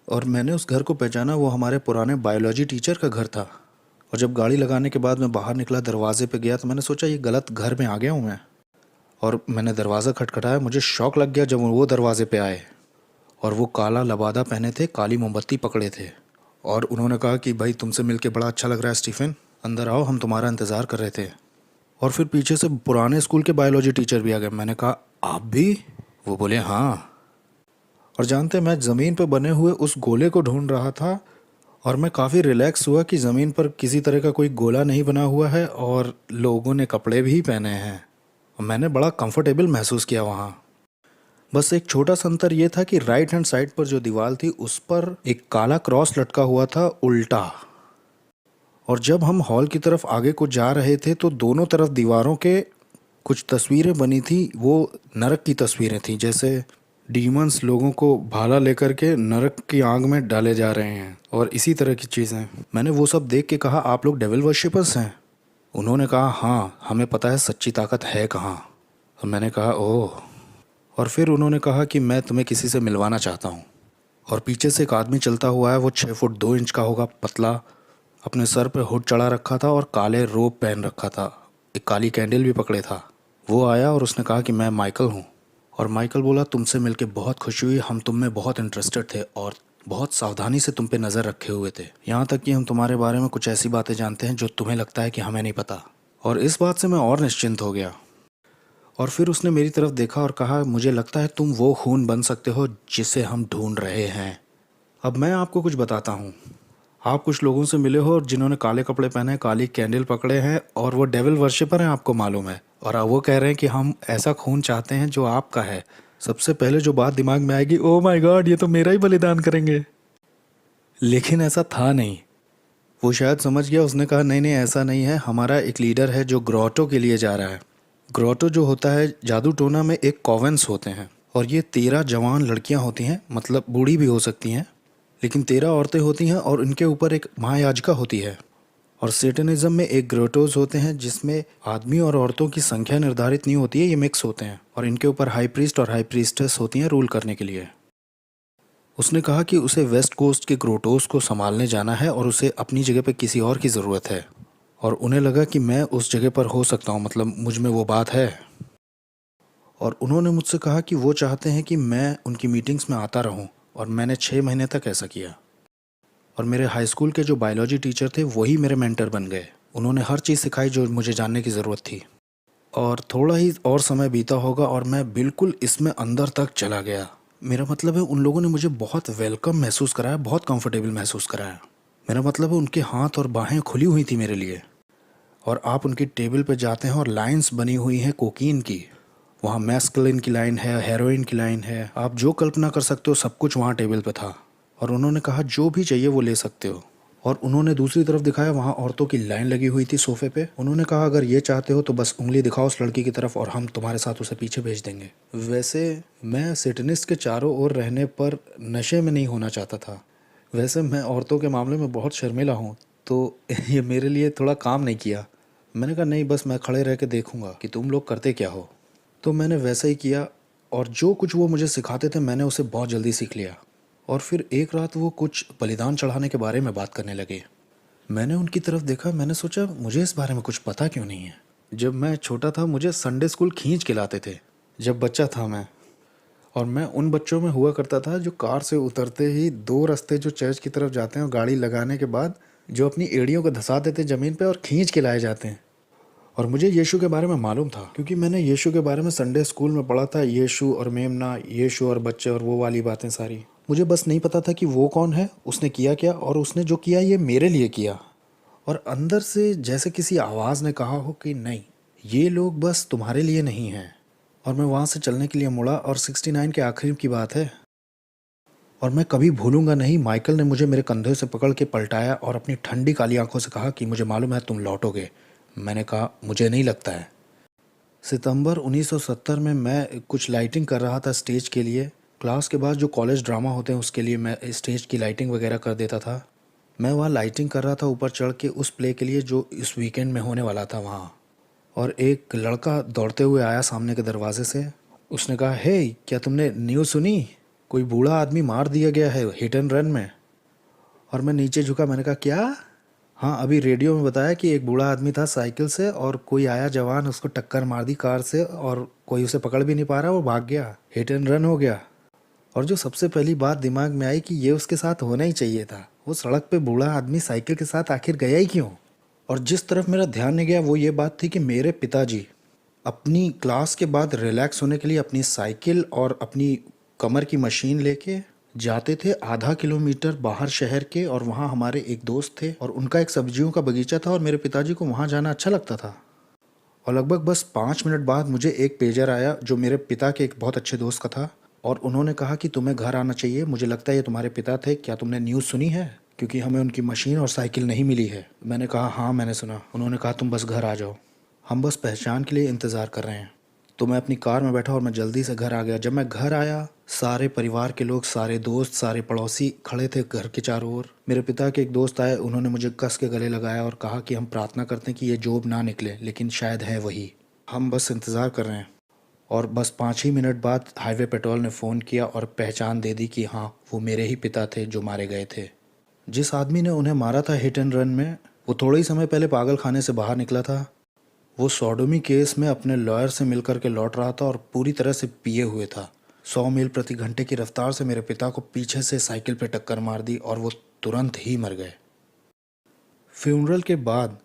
और मैंने उस घर को पहचाना, वो हमारे पुराने बायोलॉजी टीचर का घर था। और जब गाड़ी लगाने के बाद मैं बाहर निकला, दरवाजे पे गया तो मैंने सोचा ये गलत घर में आ गया हूँ मैं। और मैंने दरवाज़ा खटखटाया, मुझे शौक लग गया जब वो दरवाजे पे आए और वो काला लबादा पहने थे, काली मोमबत्ती पकड़े थे, और उन्होंने कहा कि भाई तुमसे मिलके बड़ा अच्छा लग रहा है स्टीफन, अंदर आओ, हम तुम्हारा इंतज़ार कर रहे थे। और फिर पीछे से पुराने स्कूल के बायोलॉजी टीचर भी आ गए। मैंने कहा आप भी? वो बोले हाँ। और जानते, मैं ज़मीन पर बने हुए उस गोले को ढूंढ रहा था और मैं काफ़ी रिलैक्स हुआ कि ज़मीन पर किसी तरह का कोई गोला नहीं बना हुआ है और लोगों ने कपड़े भी पहने हैं। मैंने बड़ा कंफर्टेबल महसूस किया वहाँ। बस एक छोटा सा अंतर ये था कि राइट हैंड साइड पर जो दीवार थी उस पर एक काला क्रॉस लटका हुआ था उल्टा। और जब हम हॉल की तरफ आगे को जा रहे थे तो दोनों तरफ दीवारों के कुछ तस्वीरें बनी थी, वो नरक की तस्वीरें थीं, जैसे डीमंस लोगों को भाला लेकर के नरक की आग में डाले जा रहे हैं और इसी तरह की चीज़ें। मैंने वो सब देख के कहा आप लोग डेविल वर्शिपर्स हैं? उन्होंने कहा हाँ, हमें पता है सच्ची ताकत है कहाँ। और मैंने कहा ओह। और फिर उन्होंने कहा कि मैं तुम्हें किसी से मिलवाना चाहता हूँ। और पीछे से एक आदमी चलता हुआ है, वो 6 फुट 2 इंच का होगा, पतला, अपने सर पे हुड चढ़ा रखा था और काले रोब पहन रखा था, एक काली कैंडल भी पकड़े था। वो आया और उसने कहा कि मैं माइकल हूँ। और माइकल बोला तुमसे मिलके बहुत खुशी हुई, हम तुम में बहुत इंटरेस्टेड थे और बहुत सावधानी से तुम पे नज़र रखे हुए थे, यहाँ तक कि हम तुम्हारे बारे में कुछ ऐसी बातें जानते हैं जो तुम्हें लगता है कि हमें नहीं पता। और इस बात से मैं और निश्चिंत हो गया। और फिर उसने मेरी तरफ देखा और कहा मुझे लगता है तुम वो खून बन सकते हो जिसे हम ढूंढ रहे हैं। अब मैं आपको कुछ बताता हूँ। आप कुछ लोगों से मिले हो जिन्होंने काले कपड़े पहने हैं, काली कैंडल पकड़े हैं और वो डेविल वर्शिपर हैं, आपको मालूम है, और वो कह रहे हैं कि हम ऐसा खून चाहते हैं जो आपका है। सबसे पहले जो बात दिमाग में आएगी, ओ माय गॉड, ये तो मेरा ही बलिदान करेंगे। लेकिन ऐसा था नहीं। वो शायद समझ गया, उसने कहा नहीं नहीं ऐसा नहीं है, हमारा एक लीडर है जो ग्रोटो के लिए जा रहा है। ग्रोटो जो होता है जादू टोना में एक कॉवेंस होते हैं और ये 13 जवान लड़कियां होती हैं, मतलब बूढ़ी भी हो सकती हैं, लेकिन 13 औरतें होती हैं और इनके ऊपर एक महायाजिका होती है। और सेटनिज्म में एक ग्रोटोज होते हैं जिसमें आदमी और औरतों की संख्या निर्धारित नहीं होती है, ये मिक्स होते हैं, और इनके ऊपर हाई प्रीस्ट और हाई प्रीस्टेस होती हैं रूल करने के लिए। उसने कहा कि उसे वेस्ट कोस्ट के ग्रोटोस को संभालने जाना है और उसे अपनी जगह पे किसी और की ज़रूरत है, और उन्हें लगा कि मैं उस जगह पर हो सकता हूँ, मतलब मुझ में वो बात है। और उन्होंने मुझसे कहा कि वो चाहते हैं कि मैं उनकी मीटिंग्स में आता रहूं, और मैंने 6 महीने तक ऐसा किया। और मेरे हाई स्कूल के जो बायोलॉजी टीचर थे वही मेरे मेंटर बन गए। उन्होंने हर चीज़ सिखाई जो मुझे जानने की ज़रूरत थी। और थोड़ा ही और समय बीता होगा और मैं बिल्कुल इसमें अंदर तक चला गया। मेरा मतलब है उन लोगों ने मुझे बहुत वेलकम महसूस कराया, बहुत कंफर्टेबल महसूस कराया। मेरा मतलब है उनके हाथ और बाहें खुली हुई थी मेरे लिए। और आप उनकी टेबल पे जाते हैं और लाइंस बनी हुई हैं कोकीन की, वहाँ मैस्कुलिन की लाइन है, हेरोइन की लाइन है, आप जो कल्पना कर सकते हो सब कुछ वहाँ टेबल पे था। और उन्होंने कहा जो भी चाहिए वो ले सकते हो। और उन्होंने दूसरी तरफ दिखाया, वहाँ औरतों की लाइन लगी हुई थी सोफे पे। उन्होंने कहा अगर ये चाहते हो तो बस उंगली दिखाओ उस लड़की की तरफ और हम तुम्हारे साथ उसे पीछे भेज देंगे। वैसे मैं सेटनिस्ट के चारों ओर रहने पर नशे में नहीं होना चाहता था। वैसे मैं औरतों के मामले में बहुत शर्मिला हूँ, तो ये मेरे लिए थोड़ा काम नहीं किया। मैंने कहा नहीं, बस मैं खड़े रह के देखूंगा कि तुम लोग करते क्या हो। तो मैंने वैसा ही किया और जो कुछ वो मुझे सिखाते थे मैंने उसे बहुत जल्दी सीख लिया। और फिर एक रात वो कुछ बलिदान चढ़ाने के बारे में बात करने लगे। मैंने उनकी तरफ देखा, मैंने सोचा मुझे इस बारे में कुछ पता क्यों नहीं है। जब मैं छोटा था मुझे संडे स्कूल खींच के लाते थे जब बच्चा था मैं, और मैं उन बच्चों में हुआ करता था जो कार से उतरते ही 2 रास्ते जो चर्च की तरफ जाते हैं और गाड़ी लगाने के बाद जो अपनी एड़ियों को धंसा देते ज़मीन पे और खींच के लाए जाते हैं। और मुझे यीशु के बारे में मालूम था क्योंकि मैंने यीशु के बारे में संडे स्कूल में पढ़ा था, यीशु और मेमना, यीशु और बच्चे और वो वाली बातें सारी। मुझे बस नहीं पता था कि वो कौन है, उसने किया क्या, और उसने जो किया ये मेरे लिए किया। और अंदर से जैसे किसी आवाज़ ने कहा हो कि नहीं, ये लोग बस तुम्हारे लिए नहीं हैं। और मैं वहाँ से चलने के लिए मुड़ा और 69 के आखिर की बात है। और मैं कभी भूलूंगा नहीं, माइकल ने मुझे मेरे कंधे से पकड़ के पलटाया और अपनी ठंडी काली आंखों से कहा कि मुझे मालूम है तुम लौटोगे। मैंने कहा मुझे नहीं लगता है। सितंबर 1970 में मैं कुछ लाइटिंग कर रहा था स्टेज के लिए। क्लास के बाद जो कॉलेज ड्रामा होते हैं उसके लिए मैं स्टेज की लाइटिंग वगैरह कर देता था। मैं वहाँ लाइटिंग कर रहा था ऊपर चढ़ के उस प्ले के लिए जो इस वीकेंड में होने वाला था वहाँ। और एक लड़का दौड़ते हुए आया सामने के दरवाजे से। उसने कहा, हे क्या तुमने न्यूज़ सुनी, कोई बूढ़ा आदमी मार दिया गया है हिट एंड रन में। और मैं नीचे झुका, मैंने कहा क्या? हाँ, अभी रेडियो में बताया कि एक बूढ़ा आदमी था साइकिल से और कोई आया जवान उसको टक्कर मार दी कार से और कोई उसे पकड़ भी नहीं पा रहा, वो भाग गया, हिट एंड रन हो गया। और जो सबसे पहली बात दिमाग में आई कि ये उसके साथ होना ही चाहिए था। वो सड़क पे बूढ़ा आदमी साइकिल के साथ आखिर गया ही क्यों? और जिस तरफ मेरा ध्यान नहीं गया वो ये बात थी कि मेरे पिताजी अपनी क्लास के बाद रिलैक्स होने के लिए अपनी साइकिल और अपनी कमर की मशीन लेके जाते थे आधा किलोमीटर बाहर शहर के। और वहाँ हमारे एक दोस्त थे और उनका एक सब्जियों का बगीचा था और मेरे पिताजी को वहाँ जाना अच्छा लगता था। और लगभग बस 5 मिनट बाद मुझे एक पेजर आया जो मेरे पिता के एक बहुत अच्छे दोस्त का था। और उन्होंने कहा कि तुम्हें घर आना चाहिए, मुझे लगता है ये तुम्हारे पिता थे, क्या तुमने न्यूज़ सुनी है, क्योंकि हमें उनकी मशीन और साइकिल नहीं मिली है। मैंने कहा हाँ मैंने सुना। उन्होंने कहा तुम बस घर आ जाओ, हम बस पहचान के लिए इंतज़ार कर रहे हैं। तो मैं अपनी कार में बैठा और मैं जल्दी से घर आ गया। जब मैं घर आया सारे परिवार के लोग, सारे दोस्त, सारे पड़ोसी खड़े थे घर के चारों ओर। मेरे पिता के एक दोस्त आए, उन्होंने मुझे कस के गले लगाया और कहा कि हम प्रार्थना करते हैं कि ये जॉब ना निकले, लेकिन शायद है वही, हम बस इंतज़ार कर रहे हैं। और बस 5 ही मिनट बाद हाईवे पेट्रोल ने फ़ोन किया और पहचान दे दी कि हाँ वो मेरे ही पिता थे जो मारे गए थे। जिस आदमी ने उन्हें मारा था हिट एंड रन में, वो थोड़े ही समय पहले पागल खाने से बाहर निकला था। वो सोडोमी केस में अपने लॉयर से मिलकर के लौट रहा था और पूरी तरह से पिए हुए था। 100 मील प्रति घंटे की रफ्तार से मेरे पिता को पीछे से साइकिल पे टक्कर मार दी और वो तुरंत ही मर गए। फ्यूनरल के बाद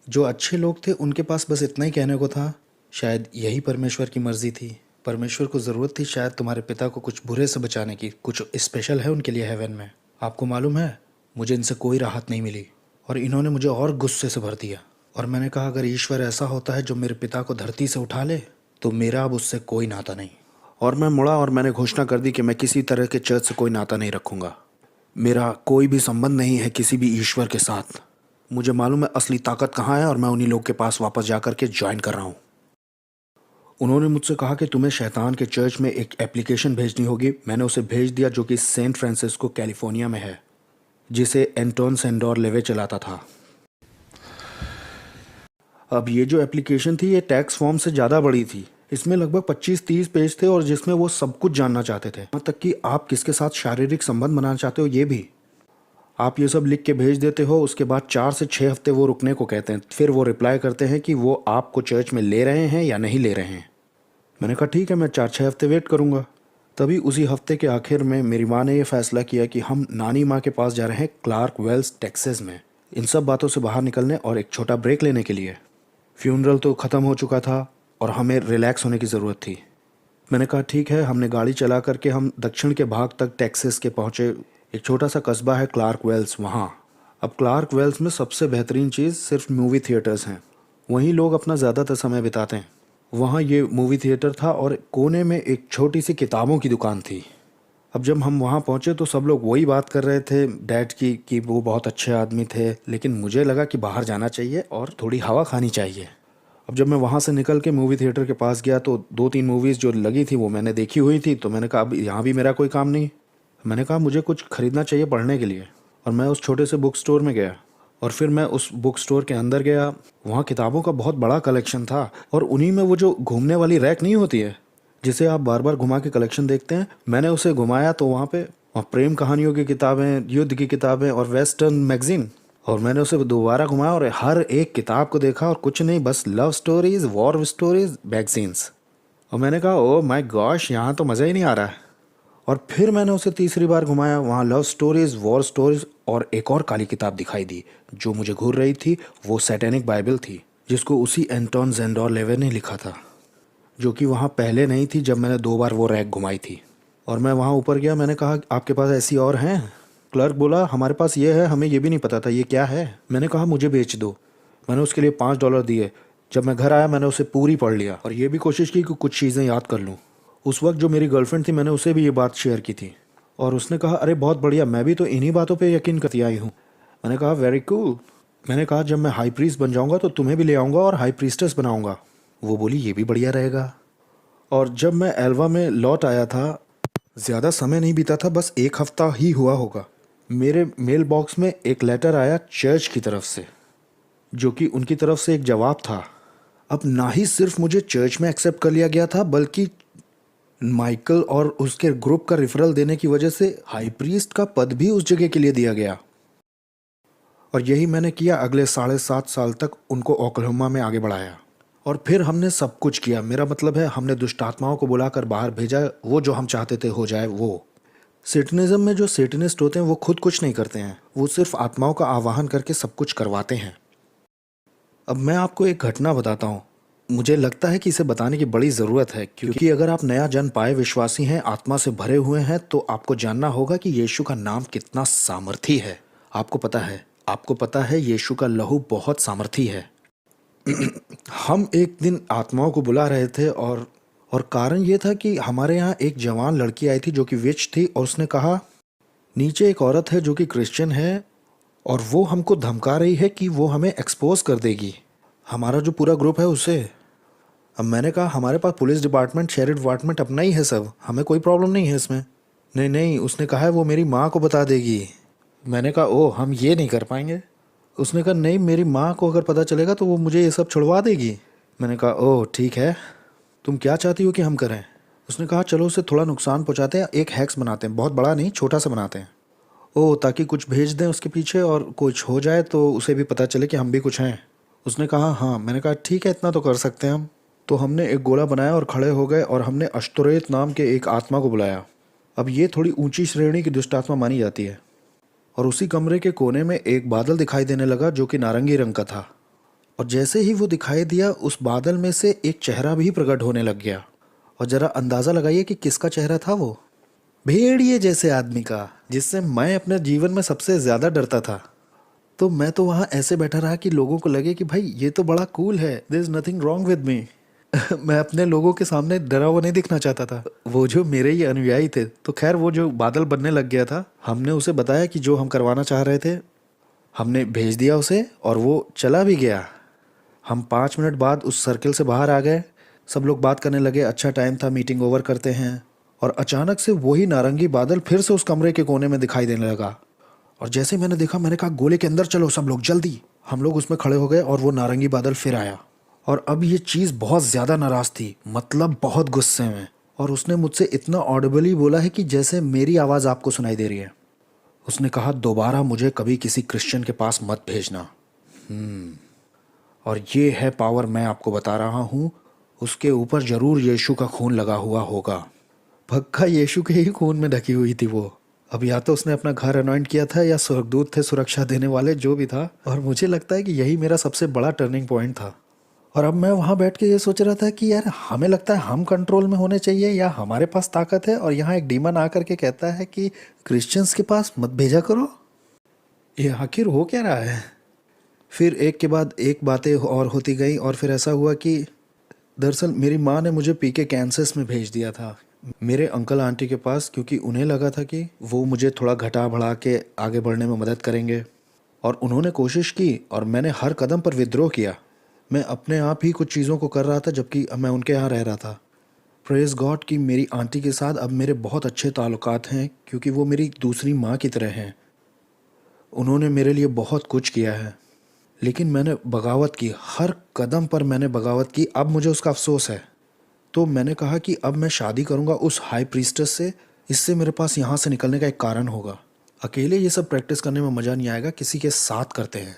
जो अच्छे लोग थे उनके पास बस इतना ही कहने को था, शायद यही परमेश्वर की मर्जी थी। परमेश्वर को ज़रूरत थी शायद तुम्हारे पिता को कुछ बुरे से बचाने की, कुछ स्पेशल है उनके लिए हेवन में। आपको मालूम है मुझे इनसे कोई राहत नहीं मिली और इन्होंने मुझे और गुस्से से भर दिया। और मैंने कहा अगर ईश्वर ऐसा होता है जो मेरे पिता को धरती से उठा ले तो मेरा अब उससे कोई नाता नहीं। और मैं मुड़ा और मैंने घोषणा कर दी कि मैं किसी तरह के चर्च से कोई नाता नहीं रखूँगा। मेरा कोई भी संबंध नहीं है किसी भी ईश्वर के साथ। मुझे मालूम है असली ताकत कहाँ है और मैं उन्हीं लोग के पास वापस जा कर के ज्वाइन कर रहा हूँ। उन्होंने मुझसे कहा कि तुम्हें शैतान के चर्च में एक एप्लीकेशन भेजनी होगी। मैंने उसे भेज दिया जो कि सेंट फ्रांसिस्को कैलिफोर्निया में है, जिसे एंटोन सेंडोर लेवे चलाता था। अब ये जो एप्लीकेशन थी ये टैक्स फॉर्म से ज़्यादा बड़ी थी। इसमें लगभग 25-30 पेज थे और जिसमें वो सब कुछ जानना चाहते थे, यहाँ तक कि आप किसके साथ शारीरिक संबंध बनाना चाहते हो ये भी। आप ये सब लिख के भेज देते हो, उसके बाद 4 से 6 हफ्ते वो रुकने को कहते हैं। फिर वो रिप्लाई करते हैं कि वो आपको चर्च में ले रहे हैं या नहीं ले रहे हैं। मैंने कहा ठीक है, मैं 4-6 हफ्ते वेट करूँगा। तभी उसी हफ्ते के आखिर में मेरी माँ ने यह फ़ैसला किया कि हम नानी माँ के पास जा रहे हैं क्लार्क वेल्स टेक्सास में, इन सब बातों से बाहर निकलने और एक छोटा ब्रेक लेने के लिए। फ्यूनरल तो ख़त्म हो चुका था और हमें रिलैक्स होने की ज़रूरत थी। मैंने कहा ठीक है। हमने गाड़ी चला करके हम दक्षिण के भाग तक टेक्सास के पहुँचे। एक छोटा सा कस्बा है क्लार्क वेल्स वहाँ। अब क्लार्क वेल्स में सबसे बेहतरीन चीज़ सिर्फ मूवी थिएटर्स हैं, वहीं लोग अपना ज़्यादातर समय बिताते हैं। वहाँ ये मूवी थिएटर था और कोने में एक छोटी सी किताबों की दुकान थी। अब जब हम वहाँ पहुँचे तो सब लोग वही बात कर रहे थे डैड की कि वो बहुत अच्छे आदमी थे, लेकिन मुझे लगा कि बाहर जाना चाहिए और थोड़ी हवा खानी चाहिए। अब जब मैं वहाँ से निकल के मूवी थिएटर के पास गया तो 2-3 मूवीज़ जो लगी थी वो मैंने देखी हुई थी। तो मैंने कहा अब यहाँ भी मेरा कोई काम नहीं। मैंने कहा मुझे कुछ ख़रीदना चाहिए पढ़ने के लिए और मैं उस छोटे से बुक स्टोर में गया। और फिर मैं उस बुक स्टोर के अंदर गया। वहाँ किताबों का बहुत बड़ा कलेक्शन था और उन्हीं में वो जो घूमने वाली रैक नहीं होती है जिसे आप बार बार घुमा के कलेक्शन देखते हैं, मैंने उसे घुमाया तो वहाँ प्रेम कहानियों की किताबें, युद्ध की किताबें और वेस्टर्न मैगजीन। और मैंने उसे दोबारा घुमाया और हर एक किताब को देखा और कुछ नहीं, बस love stories, war stories, magazines. और मैंने कहा ओ माय गॉश, यहाँ तो मज़ा ही नहीं आ रहा है। और फिर मैंने उसे तीसरी बार घुमाया, वहाँ लव स्टोरीज़, वॉर स्टोरीज़ और एक और काली किताब दिखाई दी जो मुझे घूर रही थी। वो सैटेनिक बाइबल थी जिसको उसी एंटोन जेंडोर लेवे ने लिखा था, जो कि वहाँ पहले नहीं थी जब मैंने 2 बार वो रैक घुमाई थी। और मैं वहाँ ऊपर गया, मैंने कहा आपके पास ऐसी और हैं? क्लर्क बोला हमारे पास ये है, हमें ये भी नहीं पता था ये क्या है। मैंने कहा मुझे बेच दो। मैंने उसके लिए $5 दिए। जब मैं घर आया मैंने उसे पूरी पढ़ लिया और ये भी कोशिश की कि कुछ चीज़ें याद कर लूँ। उस वक्त जो मेरी गर्लफ्रेंड थी मैंने उसे भी ये बात शेयर की थी और उसने कहा अरे बहुत बढ़िया, मैं भी तो इन्हीं बातों पे यकीन करती आई हूँ। मैंने कहा वेरी कूल। मैंने कहा जब मैं हाई प्रीस्ट बन जाऊँगा तो तुम्हें भी ले आऊँगा और हाई प्रीस्टेस बनाऊँगा। वो बोली ये भी बढ़िया रहेगा। और जब मैं एल्वा में लौट आया था, ज़्यादा समय नहीं बीता था, बस 1 हफ्ता ही हुआ होगा, मेरे मेल बॉक्स में एक लेटर आया चर्च की तरफ से, जो कि उनकी तरफ से एक जवाब था। अब ना ही सिर्फ मुझे चर्च में एक्सेप्ट कर लिया गया था, बल्कि माइकल और उसके ग्रुप का रेफरल देने की वजह से हाई प्रीस्ट का पद भी उस जगह के लिए दिया गया। और यही मैंने किया। अगले 7.5 साल तक उनको ओक्लाहोमा में आगे बढ़ाया और फिर हमने सब कुछ किया। मेरा मतलब है हमने दुष्ट आत्माओं को बुलाकर बाहर भेजा, वो जो हम चाहते थे हो जाए वो। सेटनिज्म में जो सेटनिस्ट होते हैं वो खुद कुछ नहीं करते हैं, वो सिर्फ आत्माओं का आवाहन करके सब कुछ करवाते हैं। अब मैं आपको एक घटना बताता हूँ। मुझे लगता है कि इसे बताने की बड़ी ज़रूरत है, क्योंकि अगर आप नया जन्म पाए विश्वासी हैं, आत्मा से भरे हुए हैं, तो आपको जानना होगा कि यीशु का नाम कितना सामर्थी है। आपको पता है यीशु का लहू बहुत सामर्थी है। हम एक दिन आत्माओं को बुला रहे थे और कारण ये था कि हमारे यहाँ एक जवान लड़की आई थी जो कि विच थी और उसने कहा नीचे एक औरत है जो कि क्रिश्चियन है और वो हमको धमका रही है कि वो हमें एक्सपोज कर देगी, हमारा जो पूरा ग्रुप है उसे। अब मैंने कहा हमारे पास पुलिस डिपार्टमेंट, शेरिफ डिपार्टमेंट अपना ही है सब, हमें कोई प्रॉब्लम नहीं है इसमें। नहीं नहीं, उसने कहा है वो मेरी माँ को बता देगी। मैंने कहा ओह हम ये नहीं कर पाएंगे। उसने कहा नहीं, मेरी माँ को अगर पता चलेगा तो वो मुझे ये सब छुड़वा देगी। मैंने कहा ओह ठीक है, तुम क्या चाहती हो कि हम करें? उसने कहा चलो उसे थोड़ा नुकसान पहुँचाते हैं, एक हैक्स बनाते हैं, बहुत बड़ा नहीं छोटा सा बनाते हैं। ओह ताकि कुछ भेज दें उसके पीछे और कुछ हो जाए तो उसे भी पता चले कि हम भी कुछ हैं। उसने कहा हाँ। मैंने कहा ठीक है, इतना तो कर सकते हैं हम। तो हमने एक गोला बनाया और खड़े हो गए और हमने अश्तोरेत नाम के एक आत्मा को बुलाया। अब ये थोड़ी ऊंची श्रेणी की दुष्ट आत्मा मानी जाती है। और उसी कमरे के कोने में एक बादल दिखाई देने लगा जो कि नारंगी रंग का था। और जैसे ही वो दिखाई दिया उस बादल में से एक चेहरा भी प्रकट होने लग गया। और ज़रा अंदाज़ा लगाइए कि किसका चेहरा था वो? भेड़िए जैसे आदमी का, जिससे मैं अपने जीवन में सबसे ज़्यादा डरता था। तो मैं तो वहाँ ऐसे बैठा रहा कि लोगों को लगे कि भाई ये तो बड़ा कूल है, there is nothing wrong with me. मैं अपने लोगों के सामने डरा हुआ नहीं दिखना चाहता था। वो जो मेरे ही अनुयायी थे, तो खैर वो जो बादल बनने लग गया था, हमने उसे बताया कि जो हम करवाना चाह रहे थे, हमने भेज दिया उसे और वो चला भी गया। हम 5 मिनट बाद उस सर्किल से बाहर आ गए। सब लोग बात करने लगे, अच्छा टाइम था, मीटिंग ओवर करते हैं। और अचानक से वही नारंगी बादल फिर से उस कमरे के कोने में दिखाई देने लगा। और जैसे मैंने देखा, मैंने कहा गोले के अंदर चलो सब लोग जल्दी। हम लोग उसमें खड़े हो गए और वो नारंगी बादल फिर आया। और अब ये चीज़ बहुत ज़्यादा नाराज़ थी, मतलब बहुत गुस्से में। और उसने मुझसे इतना ऑडिबली बोला है कि जैसे मेरी आवाज़ आपको सुनाई दे रही है। उसने कहा दोबारा मुझे कभी किसी क्रिश्चियन के पास मत भेजना। और ये है पावर मैं आपको बता रहा हूँ, उसके ऊपर ज़रूर यीशु का खून लगा हुआ होगा। पक्का यीशु के ही खून में ढकी हुई थी वो। अब या तो उसने अपना घर अनॉइंट किया था या स्वर्गदूत थे सुरक्षा देने वाले, जो भी था। और मुझे लगता है कि यही मेरा सबसे बड़ा टर्निंग पॉइंट था। और अब मैं वहाँ बैठ के ये सोच रहा था कि यार हमें लगता है हम कंट्रोल में होने चाहिए या हमारे पास ताकत है, और यहाँ एक डीमन आकर के कहता है कि क्रिश्चियंस के पास मत भेजा करो। ये आखिर हो क्या रहा है? फिर एक के बाद एक बातें और होती गई और फिर ऐसा हुआ कि दरअसल मेरी माँ ने मुझे पीके कैंसस में भेज दिया था मेरे अंकल आंटी के पास, क्योंकि उन्हें लगा था कि वो मुझे थोड़ा घटा बढ़ा के आगे बढ़ने में मदद करेंगे। और उन्होंने कोशिश की और मैंने हर कदम पर विद्रोह किया। मैं अपने आप ही कुछ चीज़ों को कर रहा था जबकि मैं उनके यहाँ रह रहा था। प्रेज़ गॉड कि मेरी आंटी के साथ अब मेरे बहुत अच्छे ताल्लुकात हैं, क्योंकि वो मेरी दूसरी माँ की तरह हैं। उन्होंने मेरे लिए बहुत कुछ किया है, लेकिन मैंने बगावत की, हर कदम पर मैंने बगावत की। अब मुझे उसका अफसोस है। तो मैंने कहा कि अब मैं शादी करूंगा उस हाई प्रीस्टेस से, इससे मेरे पास यहाँ से निकलने का एक कारण होगा। अकेले ये सब प्रैक्टिस करने में मज़ा नहीं आएगा, किसी के साथ करते हैं।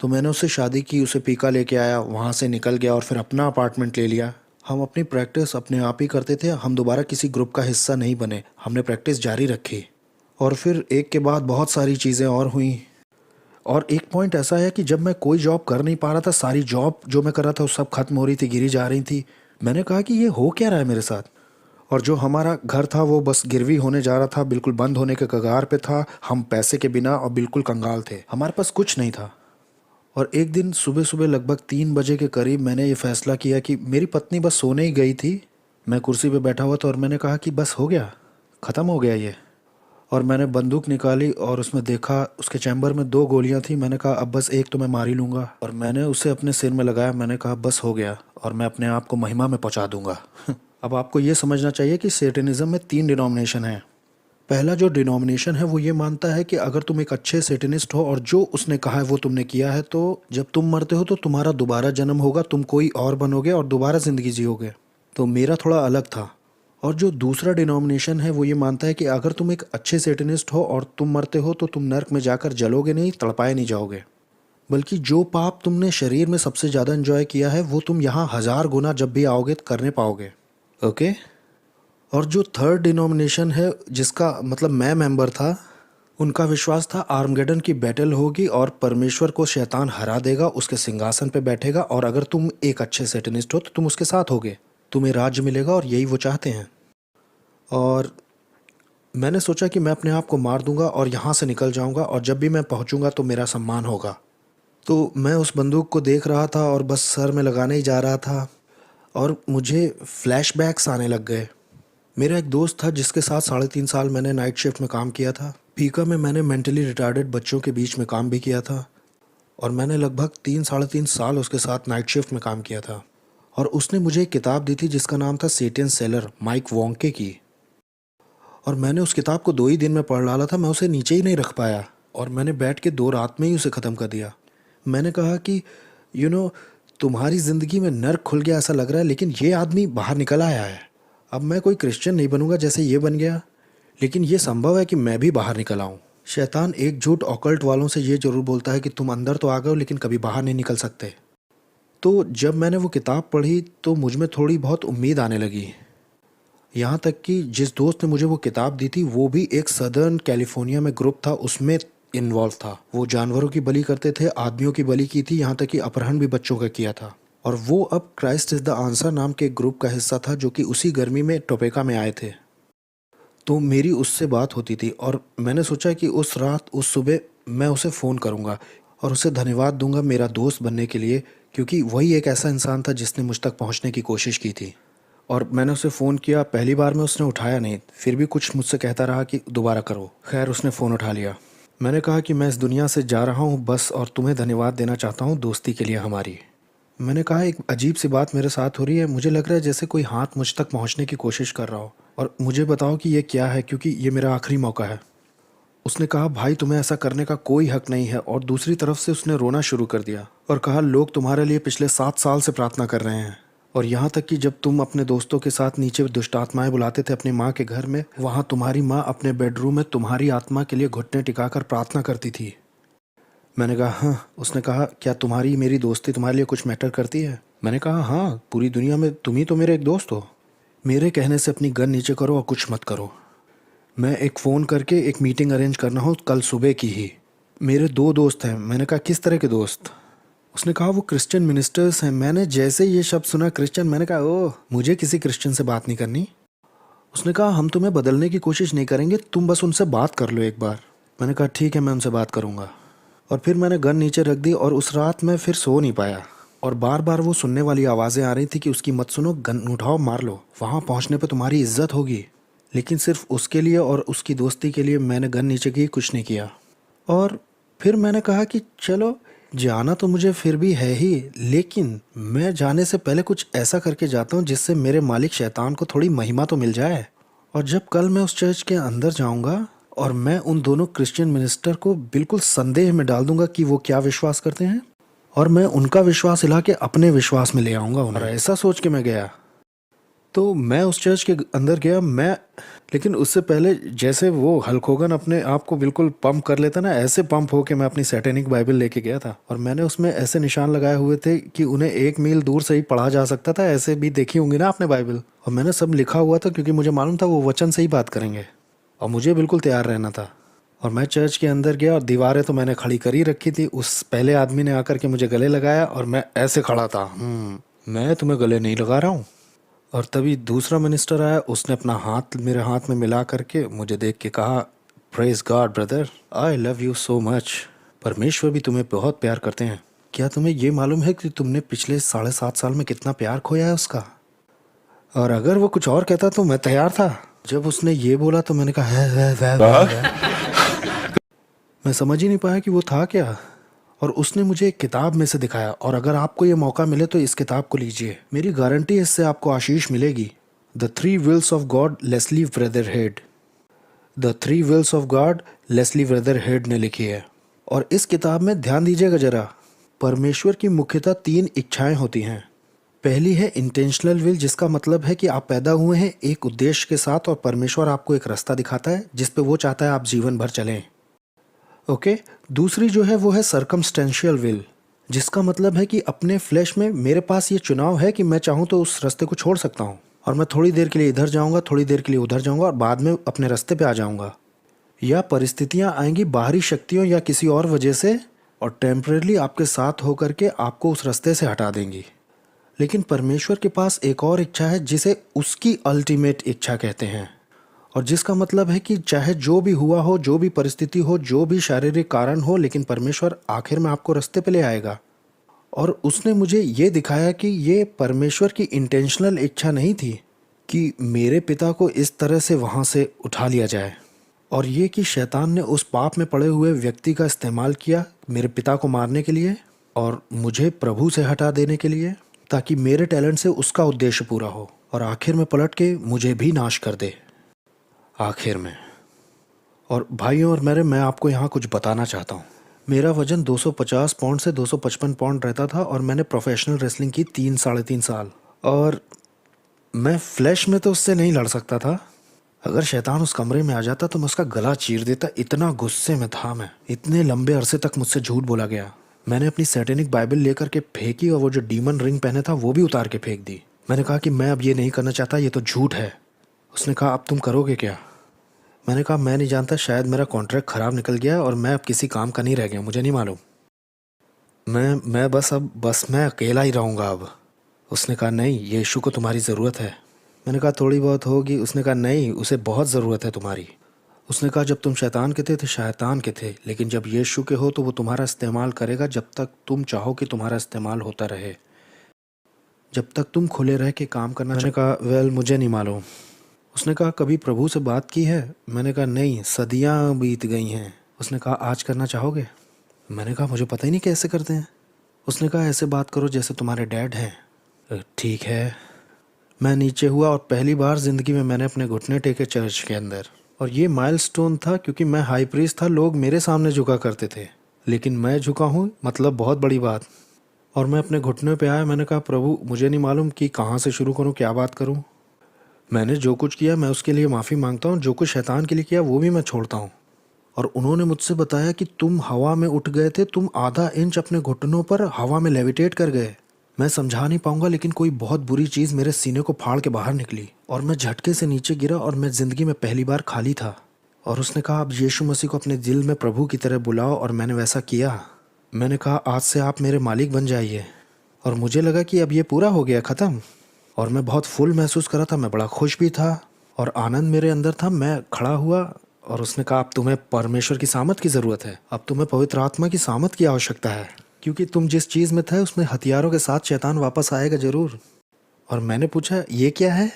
तो मैंने उससे शादी की, उसे पीका लेके आया, वहाँ से निकल गया और फिर अपना अपार्टमेंट ले लिया। हम अपनी प्रैक्टिस अपने आप ही करते थे, हम दोबारा किसी ग्रुप का हिस्सा नहीं बने, हमने प्रैक्टिस जारी रखी। और फिर एक के बाद बहुत सारी चीज़ें और हुई। और एक पॉइंट ऐसा है कि जब मैं कोई जॉब कर नहीं पा रहा था, सारी जॉब जो मैं कर रहा था वो सब खत्म हो रही थी, गिरी जा रही थी। मैंने कहा कि ये हो क्या रहा है मेरे साथ। और जो हमारा घर था वो बस गिरवी होने जा रहा था, बिल्कुल बंद होने के कगार पे था। हम पैसे के बिना और बिल्कुल कंगाल थे, हमारे पास कुछ नहीं था। और एक दिन सुबह सुबह लगभग 3 बजे के करीब मैंने ये फैसला किया कि मेरी पत्नी बस सोने ही गई थी, मैं कुर्सी पे बैठा हुआ था और मैंने कहा कि बस हो गया, ख़त्म हो गया ये। और मैंने बंदूक निकाली और उसमें देखा उसके चैम्बर में 2 गोलियां थी। मैंने कहा अब बस एक तो मैं मार ही लूँगा, और मैंने उसे अपने सिर में लगाया। मैंने कहा बस हो गया और मैं अपने आप को महिमा में पहुंचा दूंगा। अब आपको ये समझना चाहिए कि सेटनिज़्म में 3 डिनोमिनेशन हैं। पहला जो डिनोमिनेशन है वो ये मानता है कि अगर तुम एक अच्छे सेटनिस्ट हो और जो उसने कहा है वो तुमने किया है, तो जब तुम मरते हो तो तुम्हारा दोबारा जन्म होगा, तुम कोई और बनोगे और दोबारा ज़िंदगी जियोगे। तो मेरा थोड़ा अलग था। और जो दूसरा डिनोमिनेशन है वो ये मानता है कि अगर तुम एक अच्छे सेटनिस्ट हो और तुम मरते हो तो तुम नर्क में जाकर जलोगे नहीं, तड़पाए नहीं जाओगे, बल्कि जो पाप तुमने शरीर में सबसे ज़्यादा एंजॉय किया है वो तुम यहाँ 1000 गुना जब भी आओगे करने पाओगे। ओके। और जो थर्ड डिनोमिनेशन है, जिसका मतलब मैं मेंबर था, उनका विश्वास था आर्मगेडन की बैटल होगी और परमेश्वर को शैतान हरा देगा, उसके सिंहासन पे बैठेगा, और अगर तुम एक अच्छे सेटनिस्ट हो तो तुम उसके साथ होगे, तुम्हें राज्य मिलेगा, और यही वो चाहते हैं। और मैंने सोचा कि मैं अपने आप को मार दूंगा और यहाँ से निकल जाऊंगा, और जब भी मैं पहुँचूंगा तो मेरा सम्मान होगा। तो मैं उस बंदूक को देख रहा था और बस सर में लगाने ही जा रहा था, और मुझे फ्लैशबैक्स आने लग गए। मेरा एक दोस्त था जिसके साथ 3.5 साल मैंने नाइट शिफ्ट में काम किया था। पीका में मैंने मेंटली रिटार्डेड बच्चों के बीच में काम भी किया था, और मैंने लगभग 3 साढ़े 3 साल उसके साथ नाइट शिफ्ट में काम किया था। और उसने मुझे एक किताब दी थी जिसका नाम था सेटियन सेलर, माइक वोंके की। और मैंने उस किताब को 2 ही दिन में पढ़ डाला था, मैं उसे नीचे ही नहीं रख पाया, और मैंने बैठ के 2 रात में ही उसे ख़त्म कर दिया। मैंने कहा कि तुम्हारी ज़िंदगी में नर्क खुल गया ऐसा लग रहा है, लेकिन ये आदमी बाहर निकल आया है। अब मैं कोई क्रिश्चियन नहीं बनूंगा जैसे ये बन गया, लेकिन ये संभव है कि मैं भी बाहर निकल आऊँ। शैतान एकजुट ऑकल्ट वालों से ये ज़रूर बोलता है कि तुम अंदर तो आ गए हो लेकिन कभी बाहर नहीं निकल सकते। तो जब मैंने वो किताब पढ़ी तो मुझ में थोड़ी बहुत उम्मीद आने लगी। यहाँ तक कि जिस दोस्त ने मुझे वो किताब दी थी वो भी एक सदर्न कैलिफोर्निया में ग्रुप था, उसमें इन्वॉल्व था। वो जानवरों की बलि करते थे, आदमियों की बलि की थी, यहाँ तक कि अपहरण भी बच्चों का किया था। और वो अब क्राइस्ट इज़ द आंसर नाम के ग्रुप का हिस्सा था, जो कि उसी गर्मी में टोपेका में आए थे। तो मेरी उससे बात होती थी, और मैंने सोचा कि उस रात उस सुबह मैं उसे फ़ोन करूँगा और उसे धन्यवाद दूंगा मेरा दोस्त बनने के लिए, क्योंकि वही एक ऐसा इंसान था जिसने मुझ तक पहुँचने की कोशिश की थी। और मैंने उसे फ़ोन किया। पहली बार में उसने उठाया नहीं, फिर भी कुछ मुझसे कहता रहा कि दोबारा करो। खैर उसने फ़ोन उठा लिया। मैंने कहा कि मैं इस दुनिया से जा रहा हूँ बस, और तुम्हें धन्यवाद देना चाहता हूँ दोस्ती के लिए हमारी। मैंने कहा एक अजीब सी बात मेरे साथ हो रही है, मुझे लग रहा है जैसे कोई हाथ मुझ तक पहुँचने की कोशिश कर रहा हो, और मुझे बताओ कि ये क्या है, क्योंकि ये मेरा आखिरी मौका है। उसने कहा भाई तुम्हें ऐसा करने का कोई हक नहीं है, और दूसरी तरफ से उसने रोना शुरू कर दिया और कहा लोग तुम्हारे लिए पिछले 7 साल से प्रार्थना कर रहे हैं, और यहाँ तक कि जब तुम अपने दोस्तों के साथ नीचे दुष्ट आत्माएं बुलाते थे अपनी माँ के घर में, वहाँ तुम्हारी माँ अपने बेडरूम में तुम्हारी आत्मा के लिए घुटने टिकाकर प्रार्थना करती थी। मैंने कहा हाँ। उसने कहा क्या तुम्हारी मेरी दोस्ती तुम्हारे लिए कुछ मैटर करती है? मैंने कहा हाँ, पूरी दुनिया में तुम ही तो मेरे एक दोस्त हो। मेरे कहने से अपनी गन नीचे करो और कुछ मत करो। मैं एक फ़ोन करके एक मीटिंग अरेंज करना हो कल सुबह की ही। मेरे 2 दोस्त हैं। मैंने कहा किस तरह के दोस्त? उसने कहा वो क्रिश्चियन मिनिस्टर्स हैं। मैंने जैसे ये शब्द सुना क्रिश्चियन, मैंने कहा ओह, मुझे किसी क्रिश्चियन से बात नहीं करनी। उसने कहा हम तुम्हें बदलने की कोशिश नहीं करेंगे, तुम बस उनसे बात कर लो एक बार। मैंने कहा ठीक है, मैं उनसे बात करूँगा। और फिर मैंने गन नीचे रख दी, और उस रात मैं फिर सो नहीं पाया, और बार बार वो सुनने वाली आवाज़ें आ रही थी कि उसकी मत सुनो, गन उठाओ, मार लो, वहाँ पहुँचने पे तुम्हारी इज्जत होगी। लेकिन सिर्फ उसके लिए और उसकी दोस्ती के लिए मैंने गन नीचे की, कुछ नहीं किया। और फिर मैंने कहा कि चलो जाना तो मुझे फिर भी है ही, लेकिन मैं जाने से पहले कुछ ऐसा करके जाता हूँ जिससे मेरे मालिक शैतान को थोड़ी महिमा तो मिल जाए। और जब कल मैं उस चर्च के अंदर जाऊँगा और मैं उन दोनों क्रिश्चियन मिनिस्टर को बिल्कुल संदेह में डाल दूंगा कि वो क्या विश्वास करते हैं, और मैं उनका विश्वास हिला के अपने विश्वास में ले आऊँगा उन्हें। और ऐसा सोच के मैं गया। तो मैं उस चर्च के अंदर गया। लेकिन उससे पहले जैसे वो हल्क होगन अपने आप को बिल्कुल पंप कर लेता ना, ऐसे पंप हो के मैं अपनी सैटेनिक बाइबल लेके गया था, और मैंने उसमें ऐसे निशान लगाए हुए थे कि उन्हें 1 मील दूर से ही पढ़ा जा सकता था। ऐसे भी देखी होंगी ना आपने बाइबल, और मैंने सब लिखा हुआ था क्योंकि मुझे मालूम था वो वचन से ही बात करेंगे, और मुझे बिल्कुल तैयार रहना था। और मैं चर्च के अंदर गया, और दीवारें तो मैंने खड़ी करी रखी थी। उस पहले आदमी ने आकर के मुझे गले लगाया, और मैं ऐसे खड़ा था, मैं तुम्हें गले नहीं लगा रहा हूँ। और तभी दूसरा मिनिस्टर आया, उसने अपना हाथ मेरे हाथ में मिला करके मुझे देख के कहा, praise God brother, I love you so much. परमेश्वर भी तुम्हें बहुत प्यार करते हैं। क्या तुम्हें ये मालूम है कि तुमने पिछले 7.5 साल में कितना प्यार खोया है उसका? और अगर वो कुछ और कहता तो मैं तैयार था। जब उसने ये बोला तो मैंने कहा है। मैं समझ ही नहीं पाया कि वो था क्या। और उसने मुझे एक किताब में से दिखाया, और अगर आपको ये मौका मिले तो इस किताब को लीजिए, मेरी गारंटी है इससे आपको आशीष मिलेगी। The 3 wills of God, Leslie Brotherhead. The 3 wills of God, Leslie Brotherhead ने लिखी है। और इस किताब में ध्यान दीजिएगा जरा, परमेश्वर की मुख्यतः 3 इच्छाएं होती हैं। पहली है इंटेंशनल विल, जिसका मतलब है कि आप पैदा हुए हैं एक उद्देश्य के साथ और परमेश्वर आपको एक रास्ता दिखाता है जिस पे वो चाहता है आप जीवन भर चलें। ओके। दूसरी जो है वो है सर्कमस्टेंशियल विल, जिसका मतलब है कि अपने फ्लैश में मेरे पास ये चुनाव है कि मैं चाहूँ तो उस रास्ते को छोड़ सकता हूँ, और मैं थोड़ी देर के लिए इधर जाऊँगा, थोड़ी देर के लिए उधर जाऊँगा, और बाद में अपने रास्ते पे आ जाऊँगा। या परिस्थितियाँ आएंगी बाहरी शक्तियों या किसी और वजह से, और टेम्परेली आपके साथ होकर के आपको उस रास्ते से हटा देंगी। लेकिन परमेश्वर के पास एक और इच्छा है जिसे उसकी अल्टीमेट इच्छा कहते हैं, और जिसका मतलब है कि चाहे जो भी हुआ हो, जो भी परिस्थिति हो, जो भी शारीरिक कारण हो, लेकिन परमेश्वर आखिर में आपको रास्ते पे ले आएगा। और उसने मुझे ये दिखाया कि ये परमेश्वर की इंटेंशनल इच्छा नहीं थी कि मेरे पिता को इस तरह से वहाँ से उठा लिया जाए, और ये कि शैतान ने उस पाप में पड़े हुए व्यक्ति का इस्तेमाल किया मेरे पिता को मारने के लिए और मुझे प्रभु से हटा देने के लिए, ताकि मेरे टैलेंट से उसका उद्देश्य पूरा हो, और आखिर में पलट के मुझे भी नाश कर दे आखिर में। और भाइयों और मेरे, मैं आपको यहाँ कुछ बताना चाहता हूँ। मेरा वजन 250 पाउंड से 255 पाउंड रहता था, और मैंने प्रोफेशनल रेसलिंग की 3-3.5 साल, और मैं फ्लैश में तो उससे नहीं लड़ सकता था। अगर शैतान उस कमरे में आ जाता तो मैं उसका गला चीर देता, इतना गुस्से में था मैं। इतने लंबे अरसे तक मुझसे झूठ बोला गया। मैंने अपनी सैटेनिक बाइबल लेकर के फेंकी, और वो जो डीमन रिंग पहने था वो भी उतार के फेंक दी। मैंने कहा कि मैं अब ये नहीं करना चाहता, ये तो झूठ है। उसने कहा अब तुम करोगे क्या? मैंने कहा मैं नहीं जानता, शायद मेरा कॉन्ट्रैक्ट ख़राब निकल गया और मैं अब किसी काम का नहीं रह गया, मुझे नहीं मालूम। मैं बस मैं अकेला ही रहूँगा अब। उसने कहा नहीं, यीशु को तुम्हारी ज़रूरत है। मैंने कहा थोड़ी बहुत होगी। उसने कहा नहीं, उसे बहुत ज़रूरत है तुम्हारी। उसने कहा जब तुम शैतान के थे तो शैतान के थे, लेकिन जब यीशु के हो तो वो तुम्हारा इस्तेमाल करेगा जब तक तुम चाहो कि तुम्हारा इस्तेमाल होता रहे, जब तक तुम खुले रह के काम करना। मैंने कहा वेल, मुझे नहीं मालूम। उसने कहा कभी प्रभु से बात की है? मैंने कहा नहीं, सदियाँ बीत गई हैं। उसने कहा आज करना चाहोगे? मैंने कहा मुझे पता ही नहीं कैसे करते हैं। उसने कहा ऐसे बात करो जैसे तुम्हारे डैड हैं। ठीक है। मैं नीचे हुआ और पहली बार ज़िंदगी में मैंने अपने घुटने टेके चर्च के अंदर, और ये माइलस्टोन था क्योंकि मैं हाई प्रीस्ट था, लोग मेरे सामने झुका करते थे, लेकिन मैं झुका हूँ, मतलब बहुत बड़ी बात। और मैं अपने घुटने पे आया, मैंने कहा प्रभु मुझे नहीं मालूम कि कहाँ से शुरू करूँ, क्या बात करूँ। मैंने जो कुछ किया मैं उसके लिए माफ़ी मांगता हूँ, जो कुछ शैतान के लिए किया वो भी मैं छोड़ता हूँ। और उन्होंने मुझसे बताया कि तुम हवा में उठ गए थे, तुम आधा इंच अपने घुटनों पर हवा में लेविटेट कर गए। मैं समझा नहीं पाऊंगा, लेकिन कोई बहुत बुरी चीज़ मेरे सीने को फाड़ के बाहर निकली और मैं झटके से नीचे गिरा, और मैं ज़िंदगी में पहली बार खाली था। और उसने कहा अब यीशु मसीह को अपने दिल में प्रभु की तरह बुलाओ, और मैंने वैसा किया। मैंने कहा आज से आप मेरे मालिक बन जाइए, और मुझे लगा कि अब ये पूरा हो गया, ख़त्म। और मैं बहुत फुल महसूस कर रहा था, मैं बड़ा खुश भी था और आनंद मेरे अंदर था। मैं खड़ा हुआ और उसने कहा अब तुम्हें परमेश्वर की सामत की ज़रूरत है, अब तुम्हें पवित्र आत्मा की सामत की आवश्यकता है, क्योंकि तुम जिस चीज़ में थे उसमें हथियारों के साथ शैतान वापस आएगा ज़रूर। और मैंने पूछा ये क्या है?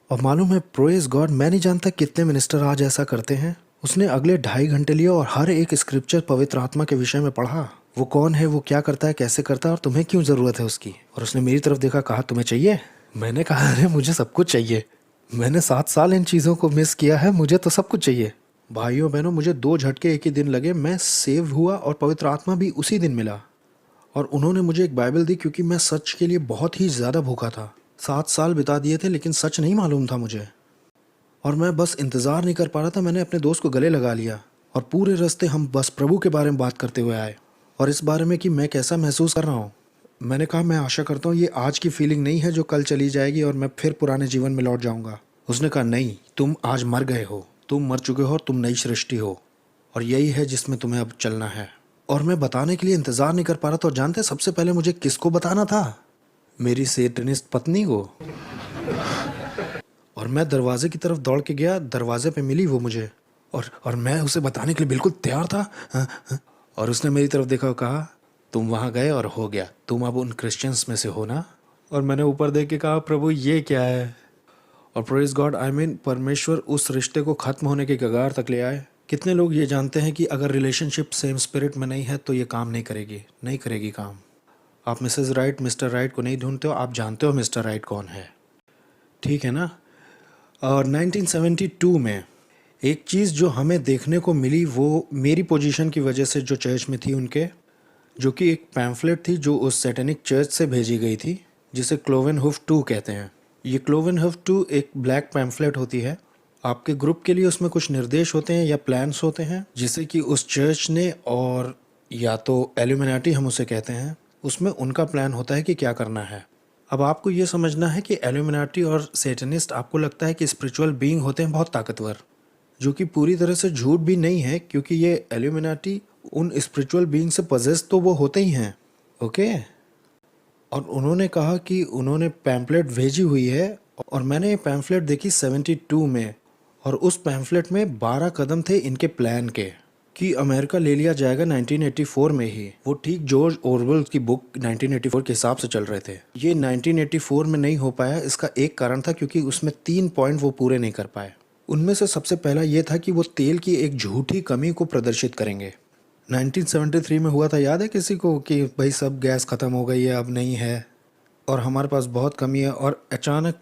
और मालूम है, प्रेज़ गॉड, मैं नहीं जानता कितने मिनिस्टर आज ऐसा करते हैं। उसने अगले 2.5 घंटे लिए और हर एक स्क्रिप्चर पवित्र आत्मा के विषय में पढ़ा। वो कौन है, वो क्या करता है, कैसे करता है, और तुम्हें क्यों ज़रूरत है उसकी। और उसने मेरी तरफ देखा, कहा तुम्हें चाहिए? मैंने कहा अरे मुझे सब कुछ चाहिए, मैंने 7 साल इन चीज़ों को मिस किया है, मुझे तो सब कुछ चाहिए। भाइयों बहनों, मुझे 2 झटके एक ही दिन लगे। मैं सेव हुआ और पवित्र आत्मा भी उसी दिन मिला। और उन्होंने मुझे एक बाइबल दी, क्योंकि मैं सच के लिए बहुत ही ज़्यादा भूखा था। 7 साल बिता दिए थे, लेकिन सच नहीं मालूम था मुझे, और मैं बस इंतज़ार नहीं कर पा रहा था। मैंने अपने दोस्त को गले लगा लिया और पूरे रास्ते हम बस प्रभु के बारे में बात करते हुए आए, और इस बारे में कि मैं कैसा महसूस कर रहा हूँ। मैंने कहा मैं आशा करता हूँ ये आज की फीलिंग नहीं है जो कल चली जाएगी और मैं फिर पुराने जीवन में लौट जाऊँगा। उसने कहा नहीं, तुम आज मर गए हो, तुम मर चुके हो और तुम नई सृष्टि हो, और यही है जिसमें तुम्हें अब चलना है। और मैं बताने के लिए इंतज़ार नहीं कर पा रहा था। और जानते सबसे पहले मुझे किसको बताना था? मेरी सेटनिस्ट पत्नी को। और मैं दरवाजे की तरफ दौड़ के गया। दरवाजे पे मिली वो मुझे, और मैं उसे बताने के लिए बिल्कुल तैयार था। और उसने मेरी तरफ देखा और कहा, तुम वहाँ गए और हो गया, तुम अब उन क्रिश्चियंस में से हो ना। और मैंने ऊपर देख के कहा, प्रभु ये क्या है। और प्रेज गॉड, आई मीन परमेश्वर उस रिश्ते को ख़त्म होने के कगार तक ले आए। कितने लोग ये जानते हैं कि अगर रिलेशनशिप सेम स्पिरिट में नहीं है तो ये काम नहीं करेगी काम। आप मिसेस राइट मिस्टर राइट को नहीं ढूंढते हो, आप जानते हो मिस्टर राइट कौन है, ठीक है ना। और 1972 में एक चीज़ जो हमें देखने को मिली, वो मेरी पोजीशन की वजह से जो चर्च में थी उनके, जो कि एक पैम्फलेट थी जो उस सैटेनिक चर्च से भेजी गई थी, जिसे क्लोवेनहूफ 2 कहते हैं। ये क्लोवेनहूफ 2 एक ब्लैक पैम्फलेट होती है। आपके ग्रुप के लिए उसमें कुछ निर्देश होते हैं या प्लान्स होते हैं, जिसे कि उस चर्च ने, और या तो एल्यूमिनाटी हम उसे कहते हैं, उसमें उनका प्लान होता है कि क्या करना है। अब आपको ये समझना है कि एल्यूमिनाटी और सैटेनिस्ट, आपको लगता है कि स्पिरिचुअल बीइंग होते हैं बहुत ताकतवर, जो कि पूरी तरह से झूठ भी नहीं है, क्योंकि ये एल्यूमिनाटी उन स्पिरिचुअल बीइंग से पजेस तो वो होते ही हैं, ओके। और उन्होंने कहा कि उन्होंने पैम्फलेट भेजी हुई है, और मैंने ये पैम्फलेट देखी 72 में, और उस पैम्फलेट में 12 कदम थे इनके प्लान के, कि अमेरिका ले लिया जाएगा 1984 में ही। वो ठीक जॉर्ज ऑरवेल की बुक 1984 के हिसाब से चल रहे थे। ये 1984 में नहीं हो पाया, इसका एक कारण था क्योंकि उसमें 3 पॉइंट वो पूरे नहीं कर पाए। उनमें से सबसे पहला ये था कि वो तेल की एक झूठी कमी को प्रदर्शित करेंगे। 1973 में हुआ था, याद है किसी को, कि भाई सब गैस ख़त्म हो गई है, अब नहीं है, और हमारे पास बहुत कमी है, और अचानक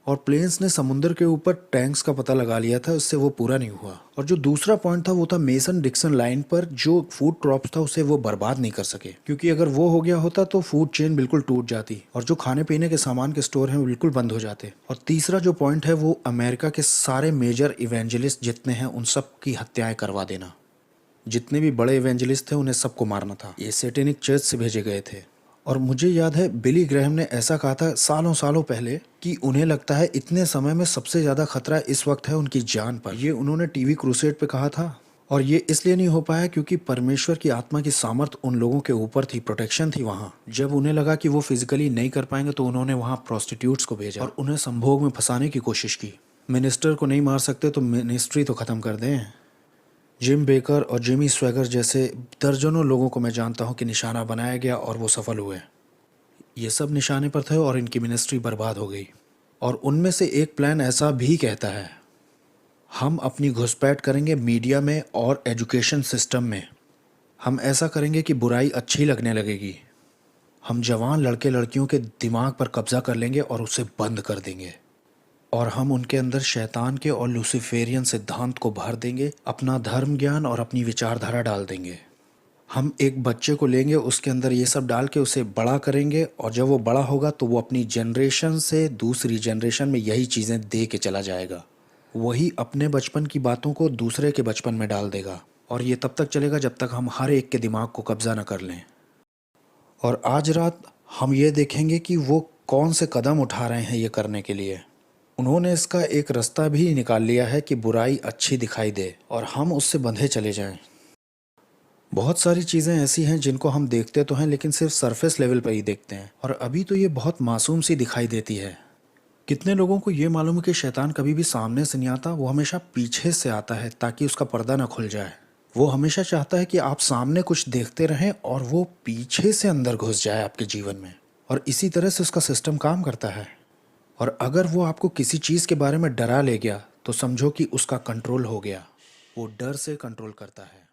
और प्लेन्स ने समुद्र के ऊपर टैंक्स का पता लगा लिया था, उससे वो पूरा नहीं हुआ। और जो दूसरा पॉइंट था वो था मेसन डिक्सन लाइन पर जो फूड क्रॉप्स था उसे वो बर्बाद नहीं कर सके, क्योंकि अगर वो हो गया होता तो फूड चेन बिल्कुल टूट जाती और जो खाने पीने के सामान के स्टोर हैं वो बिल्कुल बंद हो जाते। और तीसरा जो पॉइंट है वो अमेरिका के सारे मेजर इवेंजलिस्ट जितने हैं उन सब की हत्याएं करवा देना। जितने भी बड़े इवेंजलिस्ट थे उन्हें सबको मारना था। ये सैटेनिक चर्च से भेजे गए थे। और मुझे याद है बिली ग्रैहम ने ऐसा कहा था सालों सालों पहले कि उन्हें लगता है इतने समय में सबसे ज़्यादा खतरा इस वक्त है उनकी जान पर। ये उन्होंने टीवी क्रूसेड पे कहा था, और ये इसलिए नहीं हो पाया क्योंकि परमेश्वर की आत्मा की सामर्थ उन लोगों के ऊपर थी, प्रोटेक्शन थी वहाँ। जब उन्हें लगा कि वो फिजिकली नहीं कर पाएंगे तो उन्होंने वहाँ प्रोस्टिट्यूट्स को भेजा और उन्हें संभोग में फंसाने की कोशिश की। मिनिस्टर को नहीं मार सकते तो मिनिस्ट्री तो ख़त्म कर दें। जिम बेकर और जिमी स्वैगर जैसे दर्जनों लोगों को मैं जानता हूँ कि निशाना बनाया गया और वो सफल हुए। ये सब निशाने पर थे और इनकी मिनिस्ट्री बर्बाद हो गई। और उनमें से एक प्लान ऐसा भी कहता है, हम अपनी घुसपैठ करेंगे मीडिया में और एजुकेशन सिस्टम में। हम ऐसा करेंगे कि बुराई अच्छी लगने लगेगी। हम जवान लड़के लड़कियों के दिमाग पर कब्जा कर लेंगे और उसे बंद कर देंगे। और हम उनके अंदर शैतान के और लूसीफेरियन सिद्धांत को भर देंगे, अपना धर्म ज्ञान और अपनी विचारधारा डाल देंगे। हम एक बच्चे को लेंगे, उसके अंदर ये सब डाल के उसे बड़ा करेंगे, और जब वो बड़ा होगा तो वो अपनी जनरेशन से दूसरी जनरेशन में यही चीज़ें दे के चला जाएगा। वही अपने बचपन की बातों को दूसरे के बचपन में डाल देगा, और ये तब तक चलेगा जब तक हम हर एक के दिमाग को कब्जा न कर लें। और आज रात हम ये देखेंगे कि वो कौन से कदम उठा रहे हैं ये करने के लिए। उन्होंने इसका एक रास्ता भी निकाल लिया है कि बुराई अच्छी दिखाई दे और हम उससे बंधे चले जाएं। बहुत सारी चीज़ें ऐसी हैं जिनको हम देखते तो हैं लेकिन सिर्फ सरफेस लेवल पर ही देखते हैं, और अभी तो ये बहुत मासूम सी दिखाई देती है। कितने लोगों को ये मालूम है कि शैतान कभी भी सामने से नहीं आता, वो हमेशा पीछे से आता है ताकि उसका पर्दा ना खुल जाए। वो हमेशा चाहता है कि आप सामने कुछ देखते रहें और वो पीछे से अंदर घुस जाए आपके जीवन में, और इसी तरह से उसका सिस्टम काम करता है। और अगर वो आपको किसी चीज़ के बारे में डरा ले गया तो समझो कि उसका कंट्रोल हो गया। वो डर से कंट्रोल करता है।